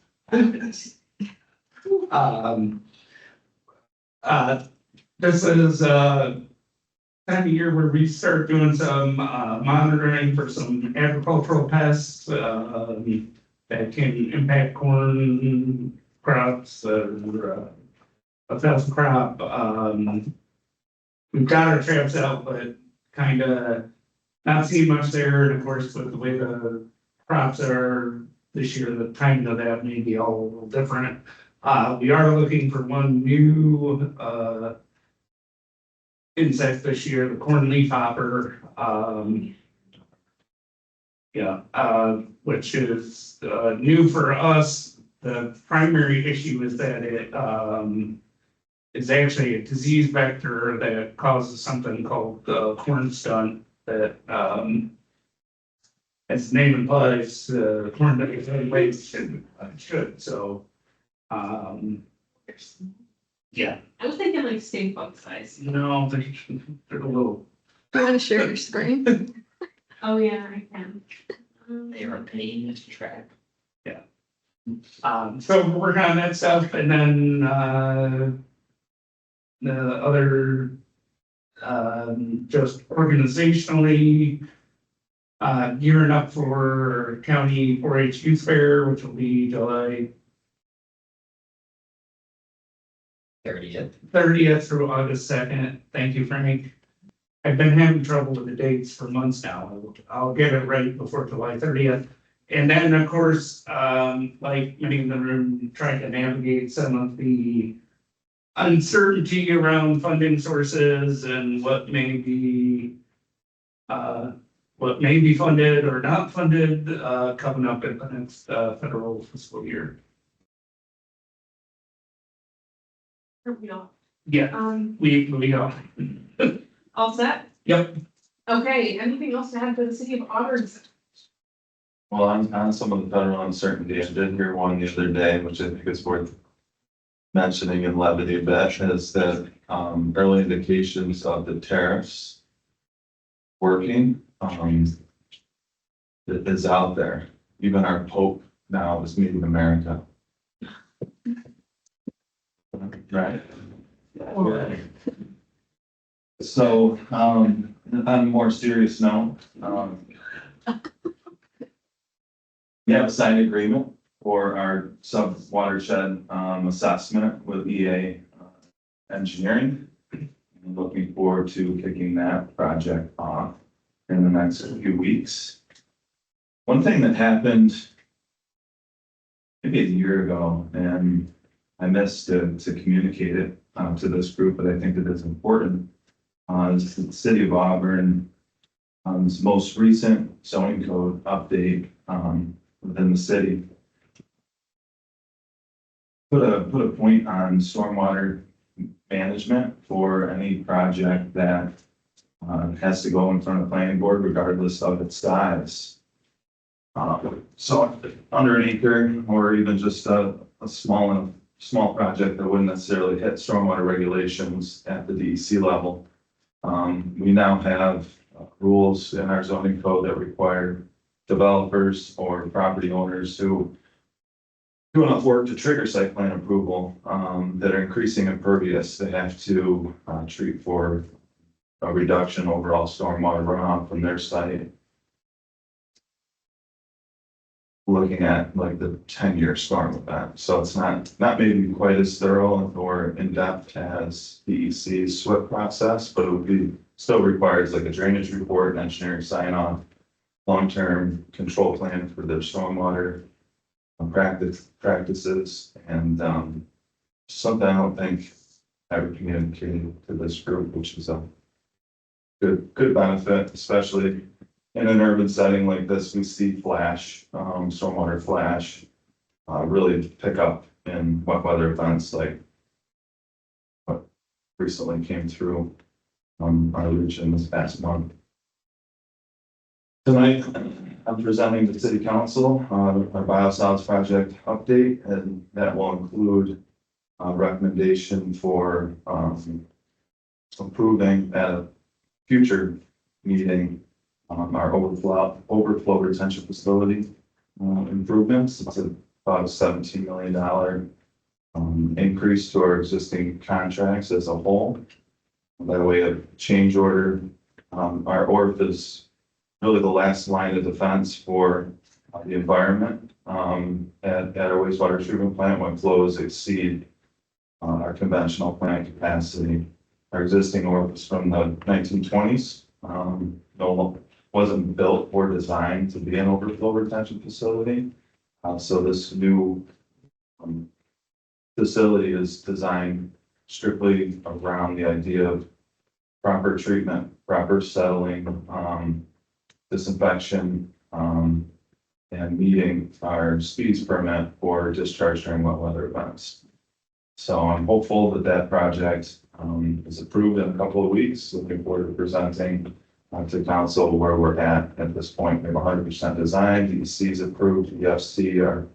E: is time of year where we start doing some monitoring for some agricultural pests that can impact corn crops or a pest crop. We've got our traps out, but kind of not seeing much there. And of course, with the way the crops are this year, the timing of that may be all a little different. We are looking for one new insect this year, the corn leaf hopper. Which is new for us. The primary issue is that it is actually a disease vector that causes something called corn stunt that as the name implies, corn that is waste should, so yeah.
A: I was thinking like stink bug size.
E: No, they're a little.
G: You want to share your screen?
A: Oh, yeah, I can.
H: They are a pain to track.
E: So we're working on that stuff and then, the other, just organizationally, gearing up for county 4-H youth fair, which will be July 30th through August 2nd. Thank you, Frank. I've been having trouble with the dates for months now. I'll get it right before July 30th. And then, of course, like getting the room, trying to navigate some of the uncertainty around funding sources and what may be funded or not funded, coming up in the next, federal fiscal year.
A: We all,
E: Yeah, we are.
A: all set?
E: Yep.
A: Okay, anything else to add for the city of Auburn?
C: Well, on some of the federal uncertainty, I did hear one the other day, which I think is worth mentioning in levity a bit, is that, early indications of the tariffs working, it is out there. Even our Pope now is meeting America. Right? So, on a more serious note, we have a signed agreement for our sub-watershed, assessment with EA Engineering. I'm looking forward to kicking that project off in the next few weeks. One thing that happened maybe a year ago, and I missed to communicate it to this group, but I think it is important. Is the city of Auburn, its most recent zoning code update within the city. Put a point on stormwater management for any project that has to go in front of the planning board regardless of its size. So under an acre or even just a small project that wouldn't necessarily hit stormwater regulations at the DEC level. We now have rules in our zoning code that require developers or property owners who do enough work to trigger site plan approval, that are increasing impervious, they have to treat for a reduction overall stormwater runoff from their site. Looking at like the 10-year storm event, so it's not maybe quite as thorough or in-depth as DEC's SWIP process, but it would be still requires like a drainage report, and engineering sign-off, long-term control plan for their stormwater practices, and something I don't think I ever communicated to this group, which is a good benefit, especially in an urban setting like this. We see stormwater flash, really pick up in wet weather events like what recently came through our region this past month. Tonight, I'm presenting to City Council our biosolids project update, and that will include a recommendation for approving at a future meeting our overflow retention facility improvements. It's about a $17 million increase to our existing contracts as a whole. By way of change order, our ORF is really the last line of defense for the environment at our wastewater treatment plant when flows exceed our conventional plant capacity. Our existing ORF is from the 1920s. Wasn't built or designed to be an overflow retention facility. So this new facility is designed strictly around the idea of proper treatment, proper settling, disinfection, and meeting our speeds permit for discharge during wet weather events. So I'm hopeful that project is approved in a couple of weeks. Looking forward to presenting to council where we're at this point. We have 100% design, DEC is approved, EFC, our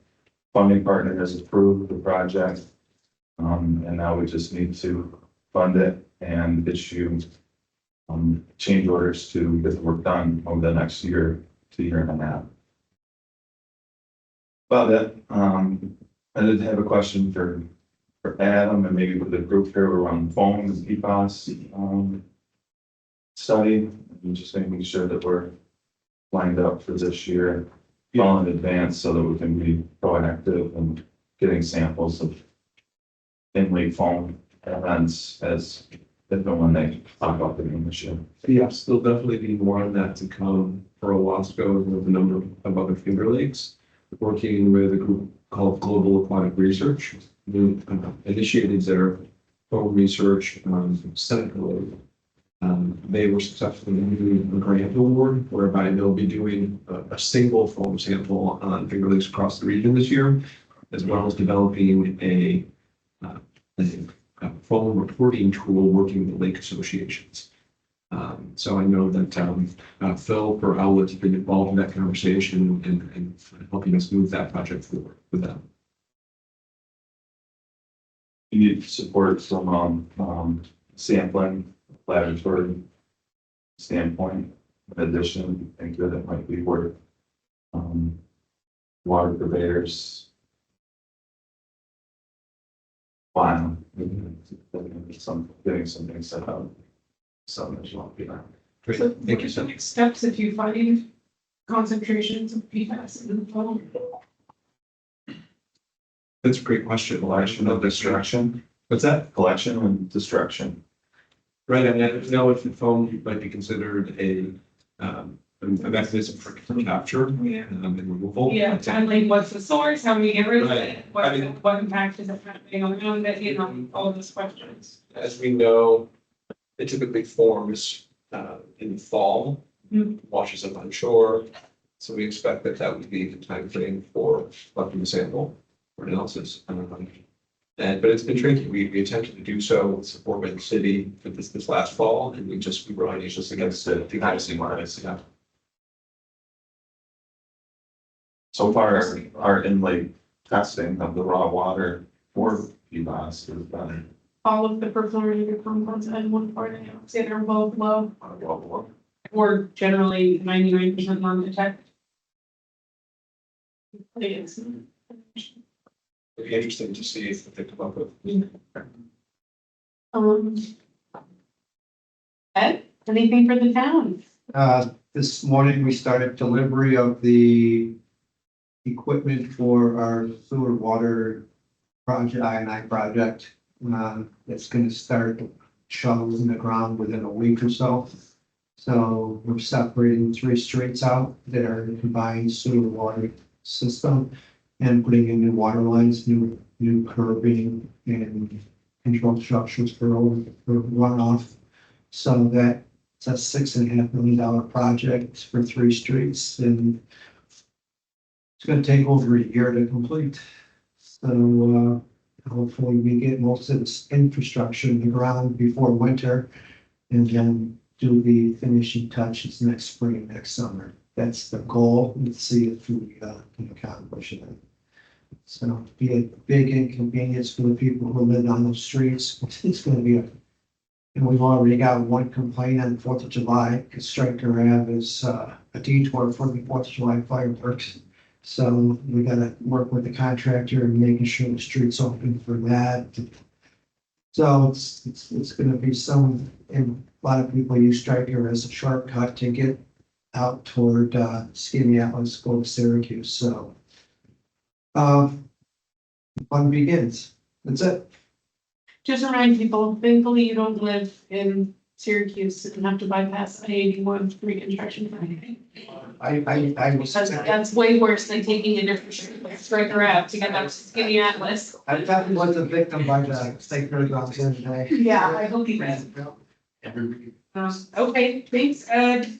C: funding partner, has approved the project. And now we just need to fund it and issue change orders to get the work done over the next year to year and a half. About that, I did have a question for Adam and maybe with the group here around the phone, the PFAS study, and just making sure that we're lined up for this year, well in advance, so that we can be proactive and getting samples of in-leak foam events as if and when they talk about the membership.
I: Yes, there'll definitely be more on that to come for Owasco with a number of other Finger Lakes. Working with a group called Global Aquatic Research, who initiated their foam research centrally. They were successful in doing a grant award whereby they'll be doing a single foam sample on Finger Lakes across the region this year, as well as developing a foam reporting tool working with lake associations. So I know that Phil for Owlet has been involved in that conversation and helping us move that project forward with them.
C: You need support from sampling, laboratory standpoint. In addition, I think that it might be worth water purveyors. Wow. Getting something set up. Something that you want to be on.
I: Great,
A: So
I: thank
A: what
I: you
A: are
I: so
A: the
I: much.
A: next steps if you find concentrations of PFAS in the foam?
I: That's a great question.
C: Collection of destruction,
I: What's that?
C: collection and destruction.
I: Right, I mean, I don't know if the foam might be considered a mechanism for capture and removal.
A: Yeah, and like what's the source, how do we get rid of it,
I: Right. I mean-
A: what impact is it having on it, you know, all those questions.
I: As we know, it typically forms in the fall, washes up on shore. So we expect that that would be the timeframe for collecting the sample for analysis. But it's been tricky. We attempted to do so with support by the city for this last fall, and we were unable to get it to get us in.
C: So far, our inlay testing of the raw water for PFAS has been
A: All of the perfluorinated compounds and one part, I say they're both low,
C: well.
A: or generally 99% non-detect. Yes.
I: It'd be interesting to see if they come up with.
A: Ed, anything for the town?
B: This morning, we started delivery of the equipment for our sewer water project, I&I project. It's gonna start shovels in the ground within a week or so. So we're separating 3 streets out that are in a combined sewer water system and putting in new water lines, new curbing and control structures for runoff. So that's a $6.5 million project for 3 streets, and it's gonna take over a year to complete. So, hopefully we get most of this infrastructure in the ground before winter and then do the finishing touches next spring, next summer. That's the goal. Let's see if we can accomplish it. So be a big inconvenience for the people who live on those streets. It's gonna be and we've already got 1 complaint on 4th of July, because Stryker Ave is a detour for the 4th of July fireworks. So we gotta work with the contractor and making sure the street's open for that. So it's gonna be and a lot of people use Stryker as a shortcut to get out toward Skinny Atlas, go to Syracuse, so. Fun begins. That's it.
A: Just remind people, thankfully you don't live in Syracuse and have to bypass I-81 for reconstruction.
B: I was.
A: That's way worse than taking a different street, like Stryker Ave to get up to Skinny Atlas.
B: I definitely was a victim by the state fairgrounds the other day.
A: Yeah, I believe that. Okay, thanks, Ed.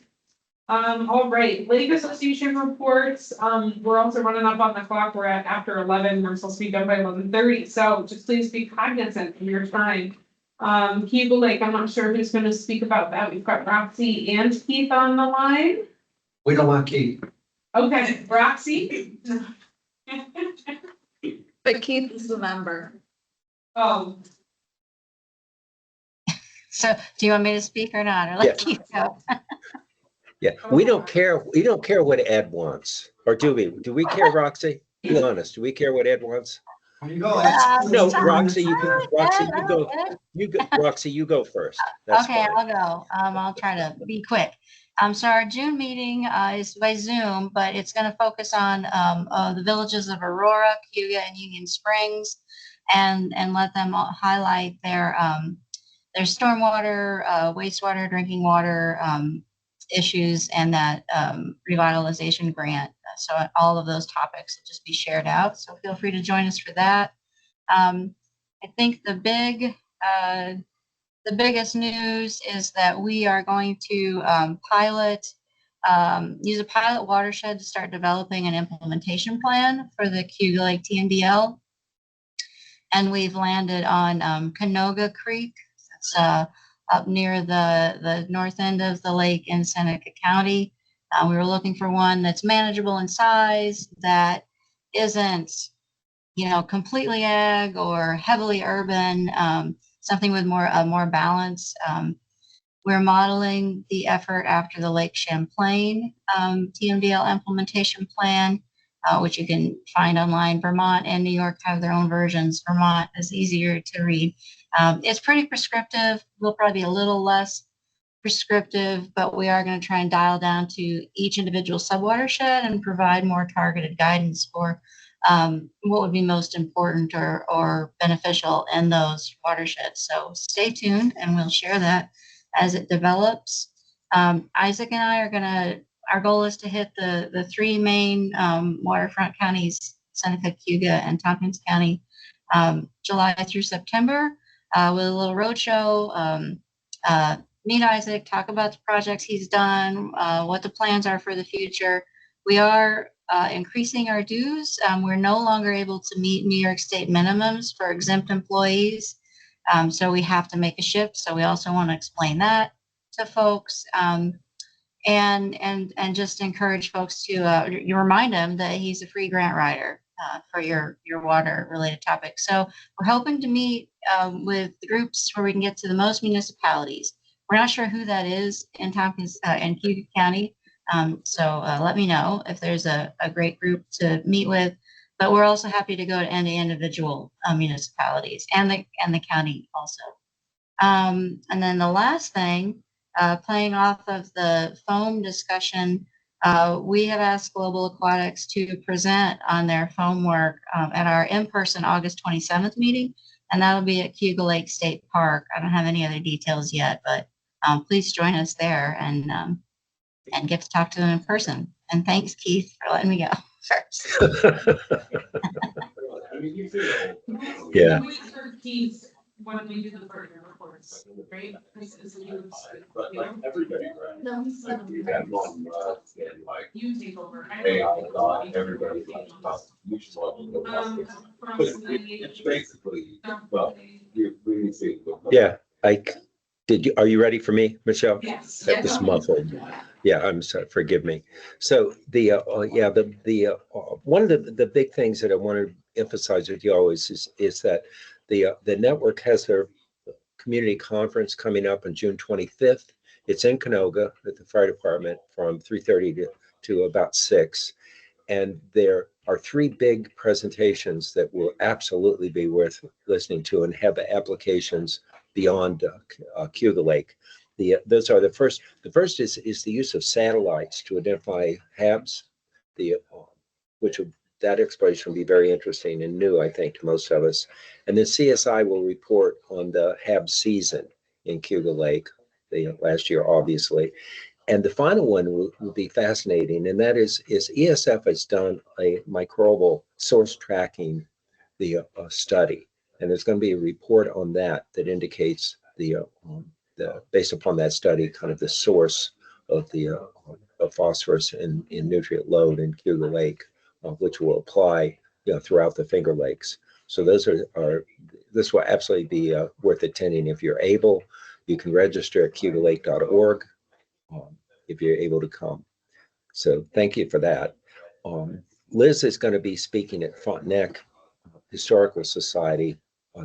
A: All right, Lake Association reports, we're also running up on the clock, we're at after 11, we're supposed to be done by 11:30, so just please be cognizant of your time. Cayuga Lake, I'm not sure who's gonna speak about that, we've got Roxy and Keith on the line.
B: We don't want Keith.
A: Okay, Roxy?
G: But Keith is the member.
A: Oh,
K: So do you want me to speak or not? Or let Keith go?
J: Yeah, we don't care what Ed wants, or do we? Do we care, Roxy? Be honest, do we care what Ed wants?
B: There you go.
J: No,
K: stop.
J: Roxy, you go, Roxy,
K: Ed,
J: you go,
K: Ed.
J: Roxy, you go first. That's
K: Okay,
J: fine.
K: I'll go. I'll try to be quick. So our June meeting is by Zoom, but it's going to focus on the villages of Aurora, Cayuga, and Union Springs, and let them all highlight there's stormwater, wastewater, drinking water, issues and that, revitalization grant. So all of those topics will just be shared out. So feel free to join us for that. I think the biggest news is that we are going to use a pilot watershed to start developing an implementation plan for the Cayuga Lake TNDL. And we've landed on Cayuga Creek. It's up near the north end of the lake in Seneca County. We were looking for one that's manageable in size, that isn't, completely ag or heavily urban, something with more balance. We're modeling the effort after the Lake Champlain TMDL implementation plan, which you can find online. Vermont and New York have their own versions. Vermont is easier to read. It's pretty prescriptive. We'll probably be a little less prescriptive, but we are going to try and dial down to each individual subwatershed and provide more targeted guidance for what would be most important or beneficial in those watersheds. So stay tuned and we'll share that as it develops. Isaac and I our goal is to hit the three main waterfront counties, Seneca, Cayuga, and Tompkins County, July through September, with a little roadshow. Meet Isaac, talk about the projects he's done, what the plans are for the future. We are increasing our dues. We're no longer able to meet New York State minimums for exempt employees. So we have to make a shift. So we also want to explain that to folks, and just encourage folks to you remind them that he's a free grant writer for your water related topics. So we're hoping to meet with the groups where we can get to the most municipalities. We're not sure who that is in Tompkins and Cayuga County. So let me know if there's a great group to meet with. But we're also happy to go to any individual municipalities and the county also. And then the last thing, playing off of the foam discussion, we have asked Global Aquatics to present on their foam work at our in-person August 27th meeting, and that'll be at Cayuga Lake State Park. I don't have any other details yet, but please join us there and get to talk to them in person. And thanks, Keith, for letting me go first.
J: Yeah.
A: We heard Keith when we do the partner reports, right?
C: Everybody,
A: No,
C: you had one, like,
A: you take over.
C: hey, everybody, you should watch it. It's basically, well, you really see.
J: Yeah, are you ready for me, Michelle?
A: Yes.
J: That was muffled. Yeah, I'm sorry, forgive me. So one of the big things that I want to emphasize with you always is that the network has their community conference coming up on June 25th. It's in Cayuga at the fire department from 3:30 to about 6. And there are 3 big presentations that will absolutely be worth listening to and have applications beyond Cayuga Lake. Those are the first. The first is the use of satellites to identify HABs, that exploration will be very interesting and new, I think, to most of us. And then CSI will report on the HAB season in Cayuga Lake, last year, obviously. And the final one will be fascinating, and that is ESF has done a microbial source tracking study, and there's going to be a report on that indicates based upon that study, kind of the source of of phosphorus in nutrient load in Cayuga Lake, which will apply throughout the Finger Lakes. So those this will absolutely be worth attending if you're able. You can register at cayugalake.org. If you're able to come. So thank you for that. Liz is going to be speaking at Frontenac Historical Society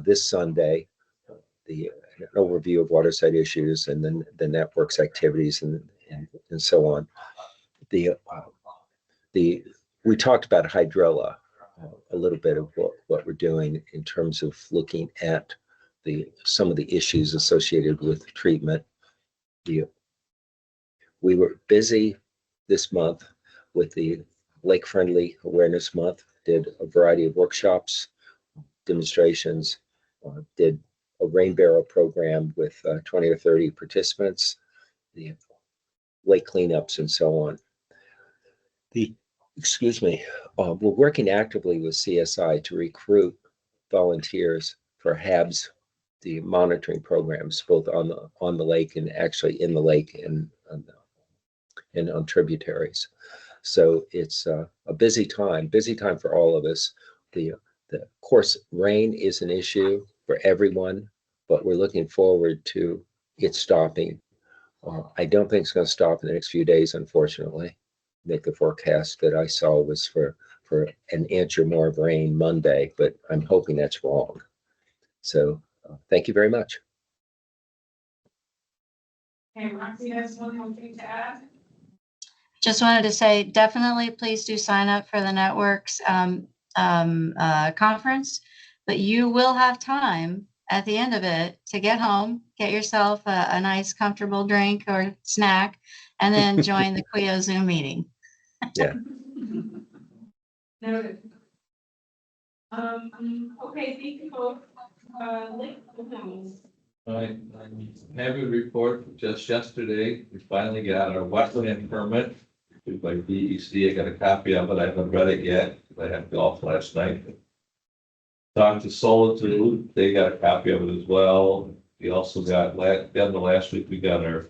J: this Sunday, an overview of waterside issues and then the network's activities and so on. We talked about hydrilla, a little bit of what we're doing in terms of looking at some of the issues associated with treatment. We were busy this month with the Lake Friendly Awareness Month, did a variety of workshops, demonstrations, did a rain barrel program with 20 or 30 participants, the lake cleanups and so on. Excuse me, we're working actively with CSI to recruit volunteers for HABs, the monitoring programs, both on the lake and actually in the lake and on tributaries. So it's a busy time for all of us. Of course, rain is an issue for everyone, but we're looking forward to it stopping. I don't think it's going to stop in the next few days, unfortunately. I think the forecast that I saw was for an inch or more of rain Monday, but I'm hoping that's wrong. So thank you very much.
A: Okay, Roxy has one thing to add.
K: Just wanted to say, definitely, please do sign up for the networks conference, but you will have time at the end of it to get home, get yourself a nice comfortable drink or snack, and then join the Quio Zoom meeting.
J: Yeah.
A: Noted. Okay, thank you both. Lake Hills.
M: I'm happy to report just yesterday, we finally got our wetland permit issued by DEC. I got a copy of it. I haven't read it yet. I had golf last night. Talked to Solitude, they got a copy of it as well. We also got, the end of last week, we got our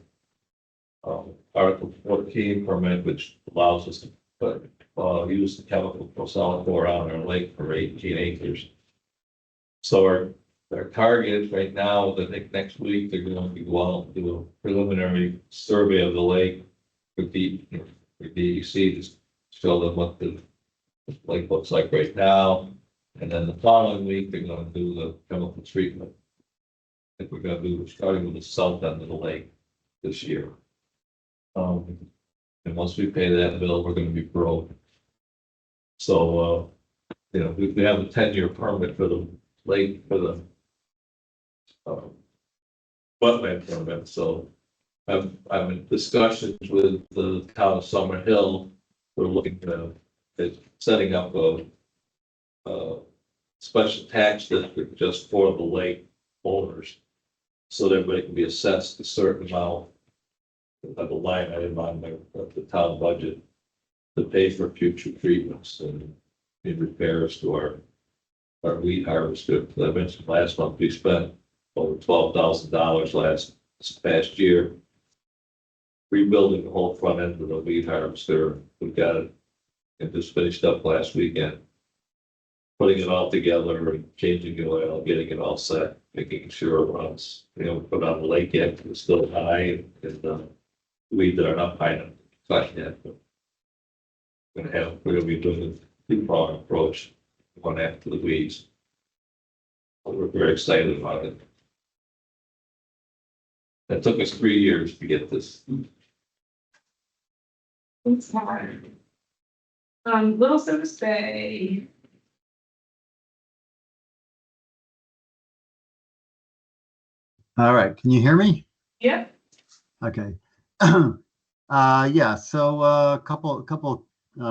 M: Article 14 permit, which allows us to use the chemical prosalicor on our lake for 18 acres. So our target right now, I think next week, they're going to go out and do a preliminary survey of the lake for DEC, just show them what the lake looks like right now. And then the following week, they're going to do the chemical treatment. I think we're going to do, starting with the south end of the lake this year. And once we pay that bill, we're going to be broke. So, we have a 10-year permit for the lake, for the wetland permit. So I'm in discussions with the town of Summer Hill. We're looking at setting up a special tax district just for the lake owners. So that everybody can be assessed a certain amount of a line item on the town budget to pay for future treatments and repairs to our wheat harvester. I mentioned last month we spent over $12,000 this past year rebuilding the whole front end of the wheat harvester. We got it and just finished up last weekend, putting it all together and changing the oil, getting it all set, making sure it runs. Put on the lake yet, it's still high, and weeds that are not high enough to cut yet. But we're gonna be doing a two-pronged approach, one after the weeds. We're very excited about it. It took us 3 years to get this.
A: It's hard. Little Service Bay.
N: All right, can you hear me?
A: Yep.
N: Okay. Yeah, so a couple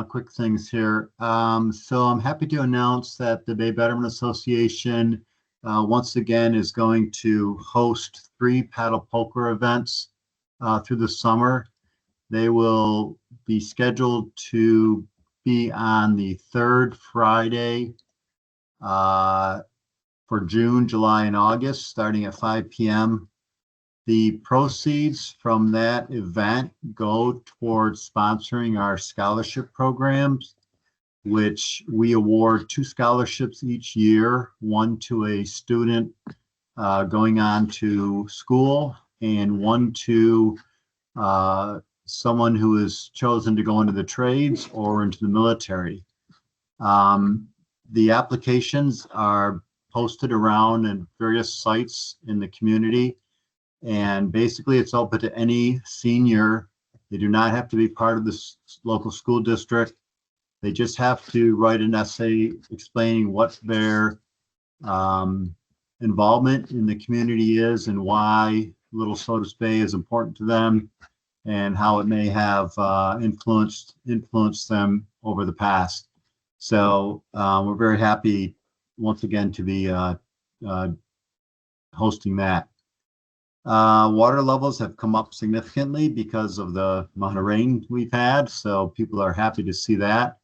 N: quick things here. So I'm happy to announce that the Bay Betterment Association once again is going to host 3 paddle poker events through the summer. They will be scheduled to be on the 3rd Friday for June, July, and August, starting at 5 p.m. The proceeds from that event go towards sponsoring our scholarship programs, which we award 2 scholarships each year, one to a student going on to school and one to someone who has chosen to go into the trades or into the military. The applications are posted around in various sites in the community. And basically it's open to any senior. They do not have to be part of the local school district. They just have to write an essay explaining what their involvement in the community is and why Little Sodas Bay is important to them and how it may have influenced them over the past. So we're very happy once again to be hosting that. Water levels have come up significantly because of the amount of rain we've had, so people are happy to see that.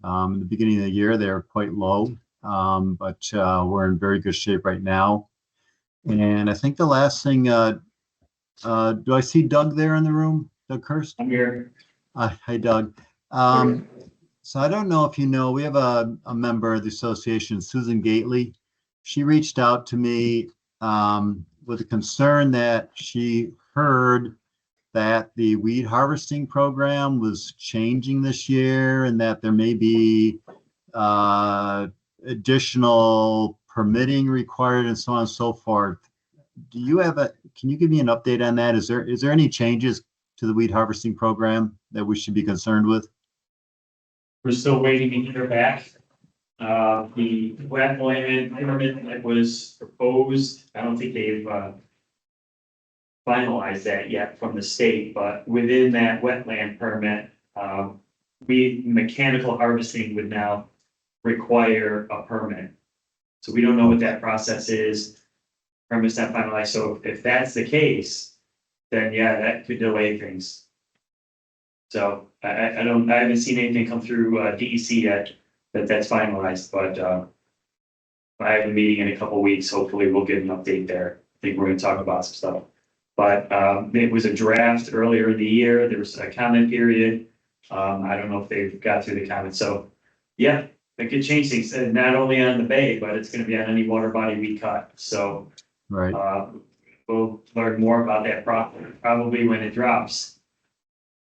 N: In the beginning of the year, they were quite low, but we're in very good shape right now. And I think the last thing, do I see Doug there in the room? Doug Hurst?
H: I'm here.
N: Hi, Doug. So I don't know if you know, we have a member of the association, Susan Gately. She reached out to me with a concern that she heard that the weed harvesting program was changing this year and that there may be additional permitting required and so on and so forth. Do you have can you give me an update on that? Is there any changes to the weed harvesting program that we should be concerned with?
H: We're still waiting to hear back. The wetland permit that was proposed, I don't think they've finalized that yet from the state, but within that wetland permit, mechanical harvesting would now require a permit. So we don't know what that process is. Permit's not finalized. So if that's the case, then yeah, that could delay things. So I haven't seen anything come through DEC yet that's finalized, but I have a meeting in a couple weeks. Hopefully we'll get an update there. I think we're gonna talk about some stuff. But it was a draft earlier in the year. There was a comment period. I don't know if they've got through the comments. So yeah, it could change things, and not only on the bay, but it's gonna be on any water body we cut. So
N: Right.
H: We'll learn more about that probably when it drops.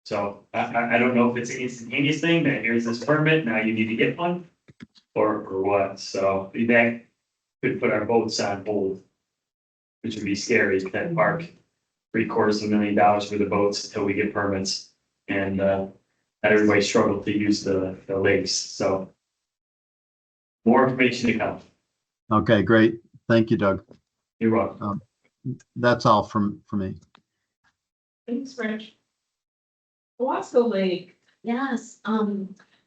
H: So I don't know if it's an instantaneous thing, that here's this permit, now you need to get one, or what. So that could put our boats on hold, which would be scary, that park $750,000 for the boats until we get permits. And everybody struggled to use the lakes, so more information to come.
N: Okay, great. Thank you, Doug.
H: You're welcome.
N: That's all from me.
A: Thanks, Rich. Wasco Lake.
D: Yes,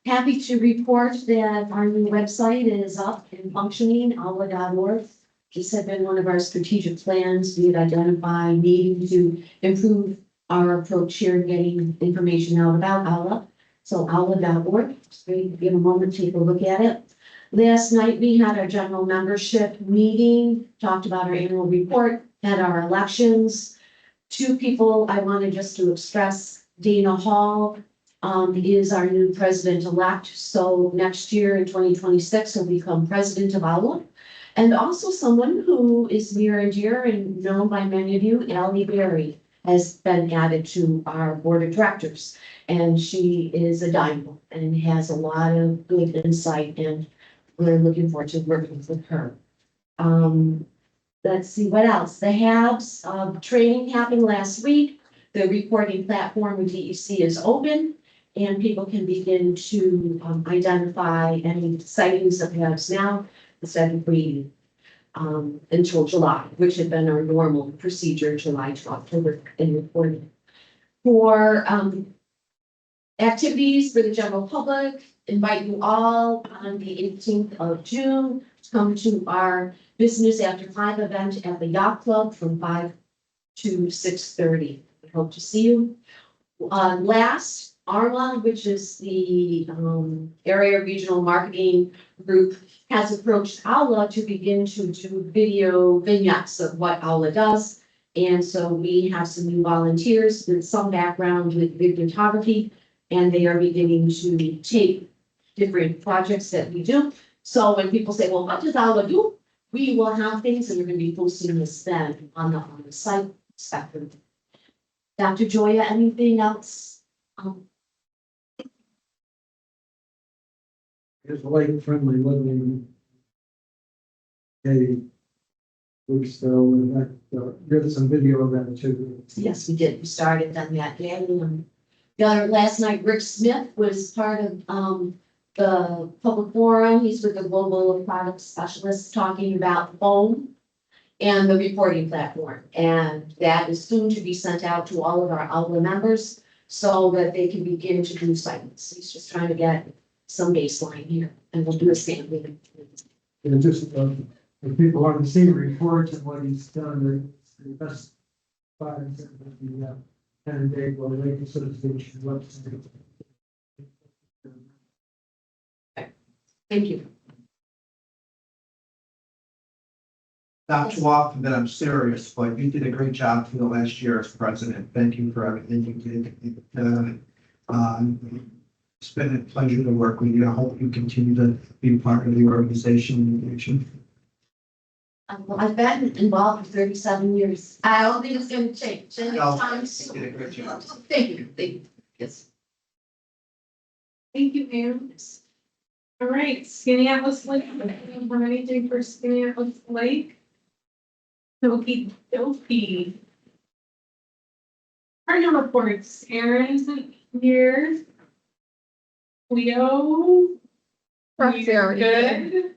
D: happy to report that our new website is up and functioning, alla.org. This had been one of our strategic plans. We had identified needing to improve our approach here in getting information out about alla. So alla.org, so you give a moment to take a look at it. Last night, we had our general membership meeting, talked about our annual report, had our elections. Two people I wanted just to express, Dana Hall is our new president-elect. So next year in 2026, he'll become president of alla. And also someone who is near and dear and known by many of you, Ally Berry, has been added to our board of directors. And she is a dynamo and has a lot of good insight, and we're looking forward to working with her. Let's see what else. The HABs training happened last week. The reporting platform with DEC is open, and people can begin to identify any sightings of HABs now instead of waiting until July, which had been our normal procedure, July to October in reporting. For activities for the general public, invite you all on the 18th of June to come to our Business After 5 event at the Yacht Club from 5 to 6:30. I hope to see you. Last, ARMA, which is the area regional marketing group, has approached alla to begin to do video vignettes of what alla does. And so we have some new volunteers with some background with videography, and they are beginning to tape different projects that we do. So when people say, well, what does alla do? We will have things, and we're going to be posting this then on the site spectrum. Dr. Joya, anything else?
O: It's lake friendly living. Hey, we're still, did some video of that too.
D: Yes, we did. We started on that day. The other, last night, Rick Smith was part of the public forum. He's with the Global Product Specialists talking about foam and the reporting platform. And that is soon to be sent out to all of our alla members so that they can begin to do sightings. He's just trying to get some baseline here, and we'll do a sampling.
O: And just if people want to see reports of what he's done, the best spot is at the Canandaigua Lake Association website.
D: Thank you.
B: Not too often that I'm serious, but you did a great job for the last year as president. Thank you for everything you did. It's been a pleasure to work with you. I hope you continue to be part of the organization in the future.
D: Well, I've been involved for 37 years. I don't think it's gonna change anytime
B: You
D: soon.
B: did a great job.
D: Thank you, yes.
A: Thank you, Pam. All right, Skinny Atlas Lake, anything from anything for Skinny Atlas Lake? Okey dokey. Partner reports, Aaron isn't here. Leo.
G: Roxy
A: You're
G: already did.
A: good.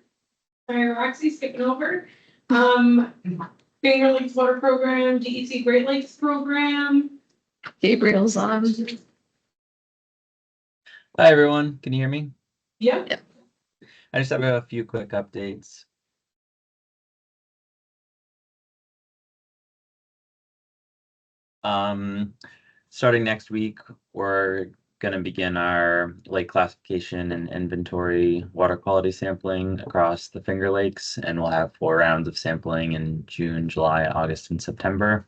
A: Sorry, Roxy, skipping over. Finger Lakes Water Program, DEC Great Lakes Program.
G: Gabriel's on.
P: Hi, everyone. Can you hear me?
A: Yep.
P: I just have a few quick updates. Starting next week, we're going to begin our lake classification and inventory water quality sampling across the Finger Lakes, and we'll have 4 rounds of sampling in June, July, August, and September.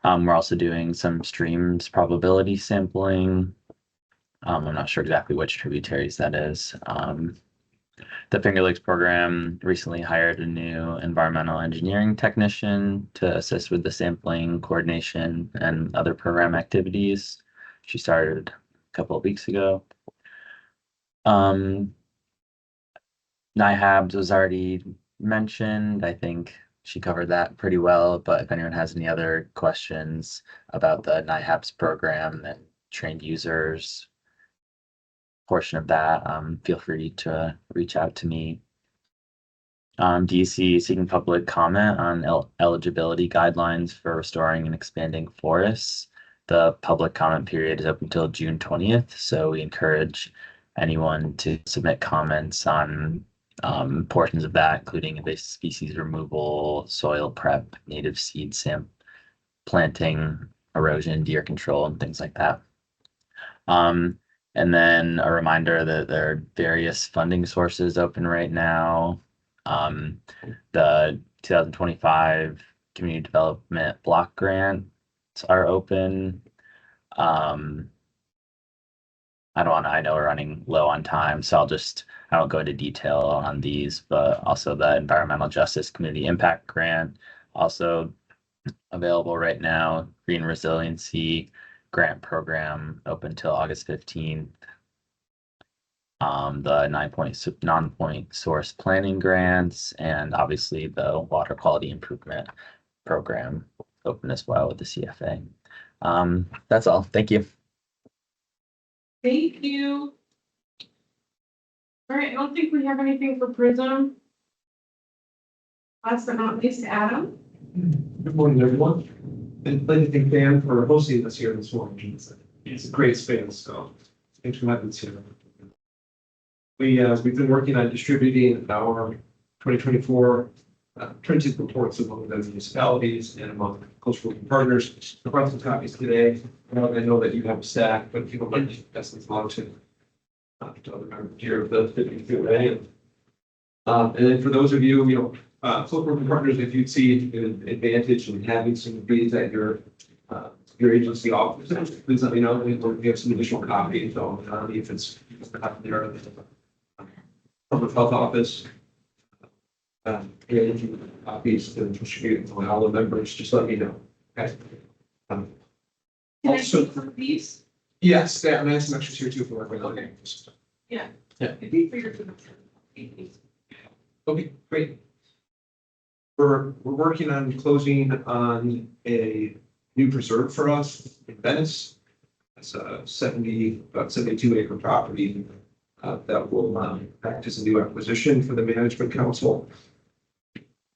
P: We're also doing some streams probability sampling. I'm not sure exactly which tributaries that is. The Finger Lakes program recently hired a new environmental engineering technician to assist with the sampling, coordination, and other program activities. She started a couple of weeks ago. NIHABs was already mentioned. I think she covered that pretty well, but if anyone has any other questions about the NIHABs program and trained users portion of that, feel free to reach out to me. DC seeking public comment on eligibility guidelines for restoring and expanding forests. The public comment period is up until June 20th, so we encourage anyone to submit comments on portions of that, including invasive species removal, soil prep, native seed planting, erosion, deer control, and things like that. And then a reminder that there are various funding sources open right now. The 2025 Community Development Block Grants are open. I know we're running low on time, so I won't go into detail on these, but also the Environmental Justice Community Impact Grant, also available right now. Green Resiliency Grant Program open till August 15th. The non-point source planning grants, and obviously the water quality improvement program open as well with the CFA. That's all. Thank you.
A: Thank you. All right, I don't think we have anything for Prism. Last but not least, Adam.
I: Good morning, everyone. And I'd like to thank Dan for hosting us here this morning. It's a great space, so thanks for having us here. We've been working on distributing our 2024 trenches reports among the municipalities and among close working partners. I brought some copies today. I know that you have a stack, but if you don't mind, pass them along to other members here of the Q&A. And then for those of you, close working partners, if you'd see an advantage in having some of these at your agency office, please let me know. We have some additional copies. So if it's not there, public health office. Copies to distribute to all the members, just let me know. Okay.
A: Can I see some of these?
I: Yes, yeah, and I have some extras here too for everyone.
A: Yeah.
I: Yeah.
A: I think for your.
I: Okay, great. We're working on closing on a new preserve for us in Venice. It's a about 72 acre property that will act as a new acquisition for the management council.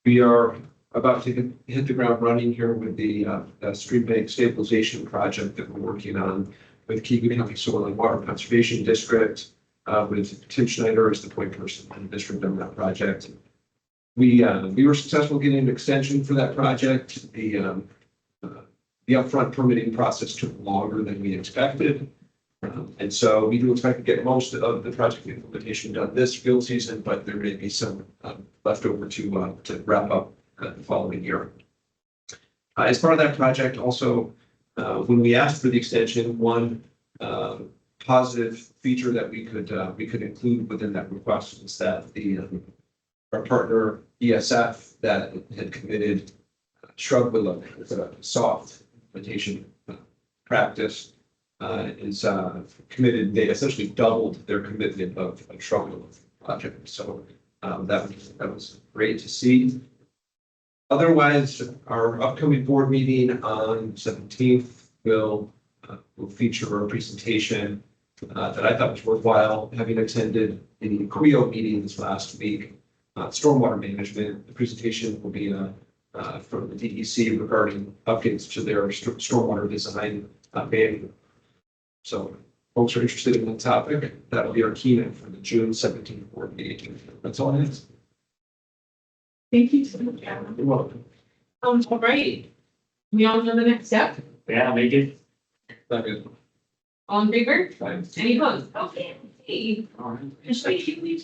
I: We are about to hit the ground running here with the stream bank stabilization project that we're working on with Cayuga County Soil and Water Conservation District, with Tim Schneider as the point person in the district on that project. We were successful getting an extension for that project. The upfront permitting process took longer than we expected. And so we do expect to get most of the project implementation done this field season, but there may be some left over to wrap up the following year. As part of that project, also, when we asked for the extension, one positive feature that we could include within that request was that our partner ESF that had committed shrub willow as a soft implementation practice is committed. They essentially doubled their commitment of shrub willow project. So that was great to see. Otherwise, our upcoming board meeting on 17th will feature a presentation that I thought was worthwhile, having attended the CREO meeting this last week. Stormwater management. The presentation will be from the DEC regarding updates to their stormwater design manual. So folks are interested in that topic. That will be our keynote for the June 17th board meeting. That's all I have.
A: Thank you so much, Adam.
I: You're welcome.
A: All right. We all know the next step.
H: Yeah, make it.
I: Second.
A: All in favor?
I: Aye.
A: Any opposed? Okay.
H: All right.
A: Just like you,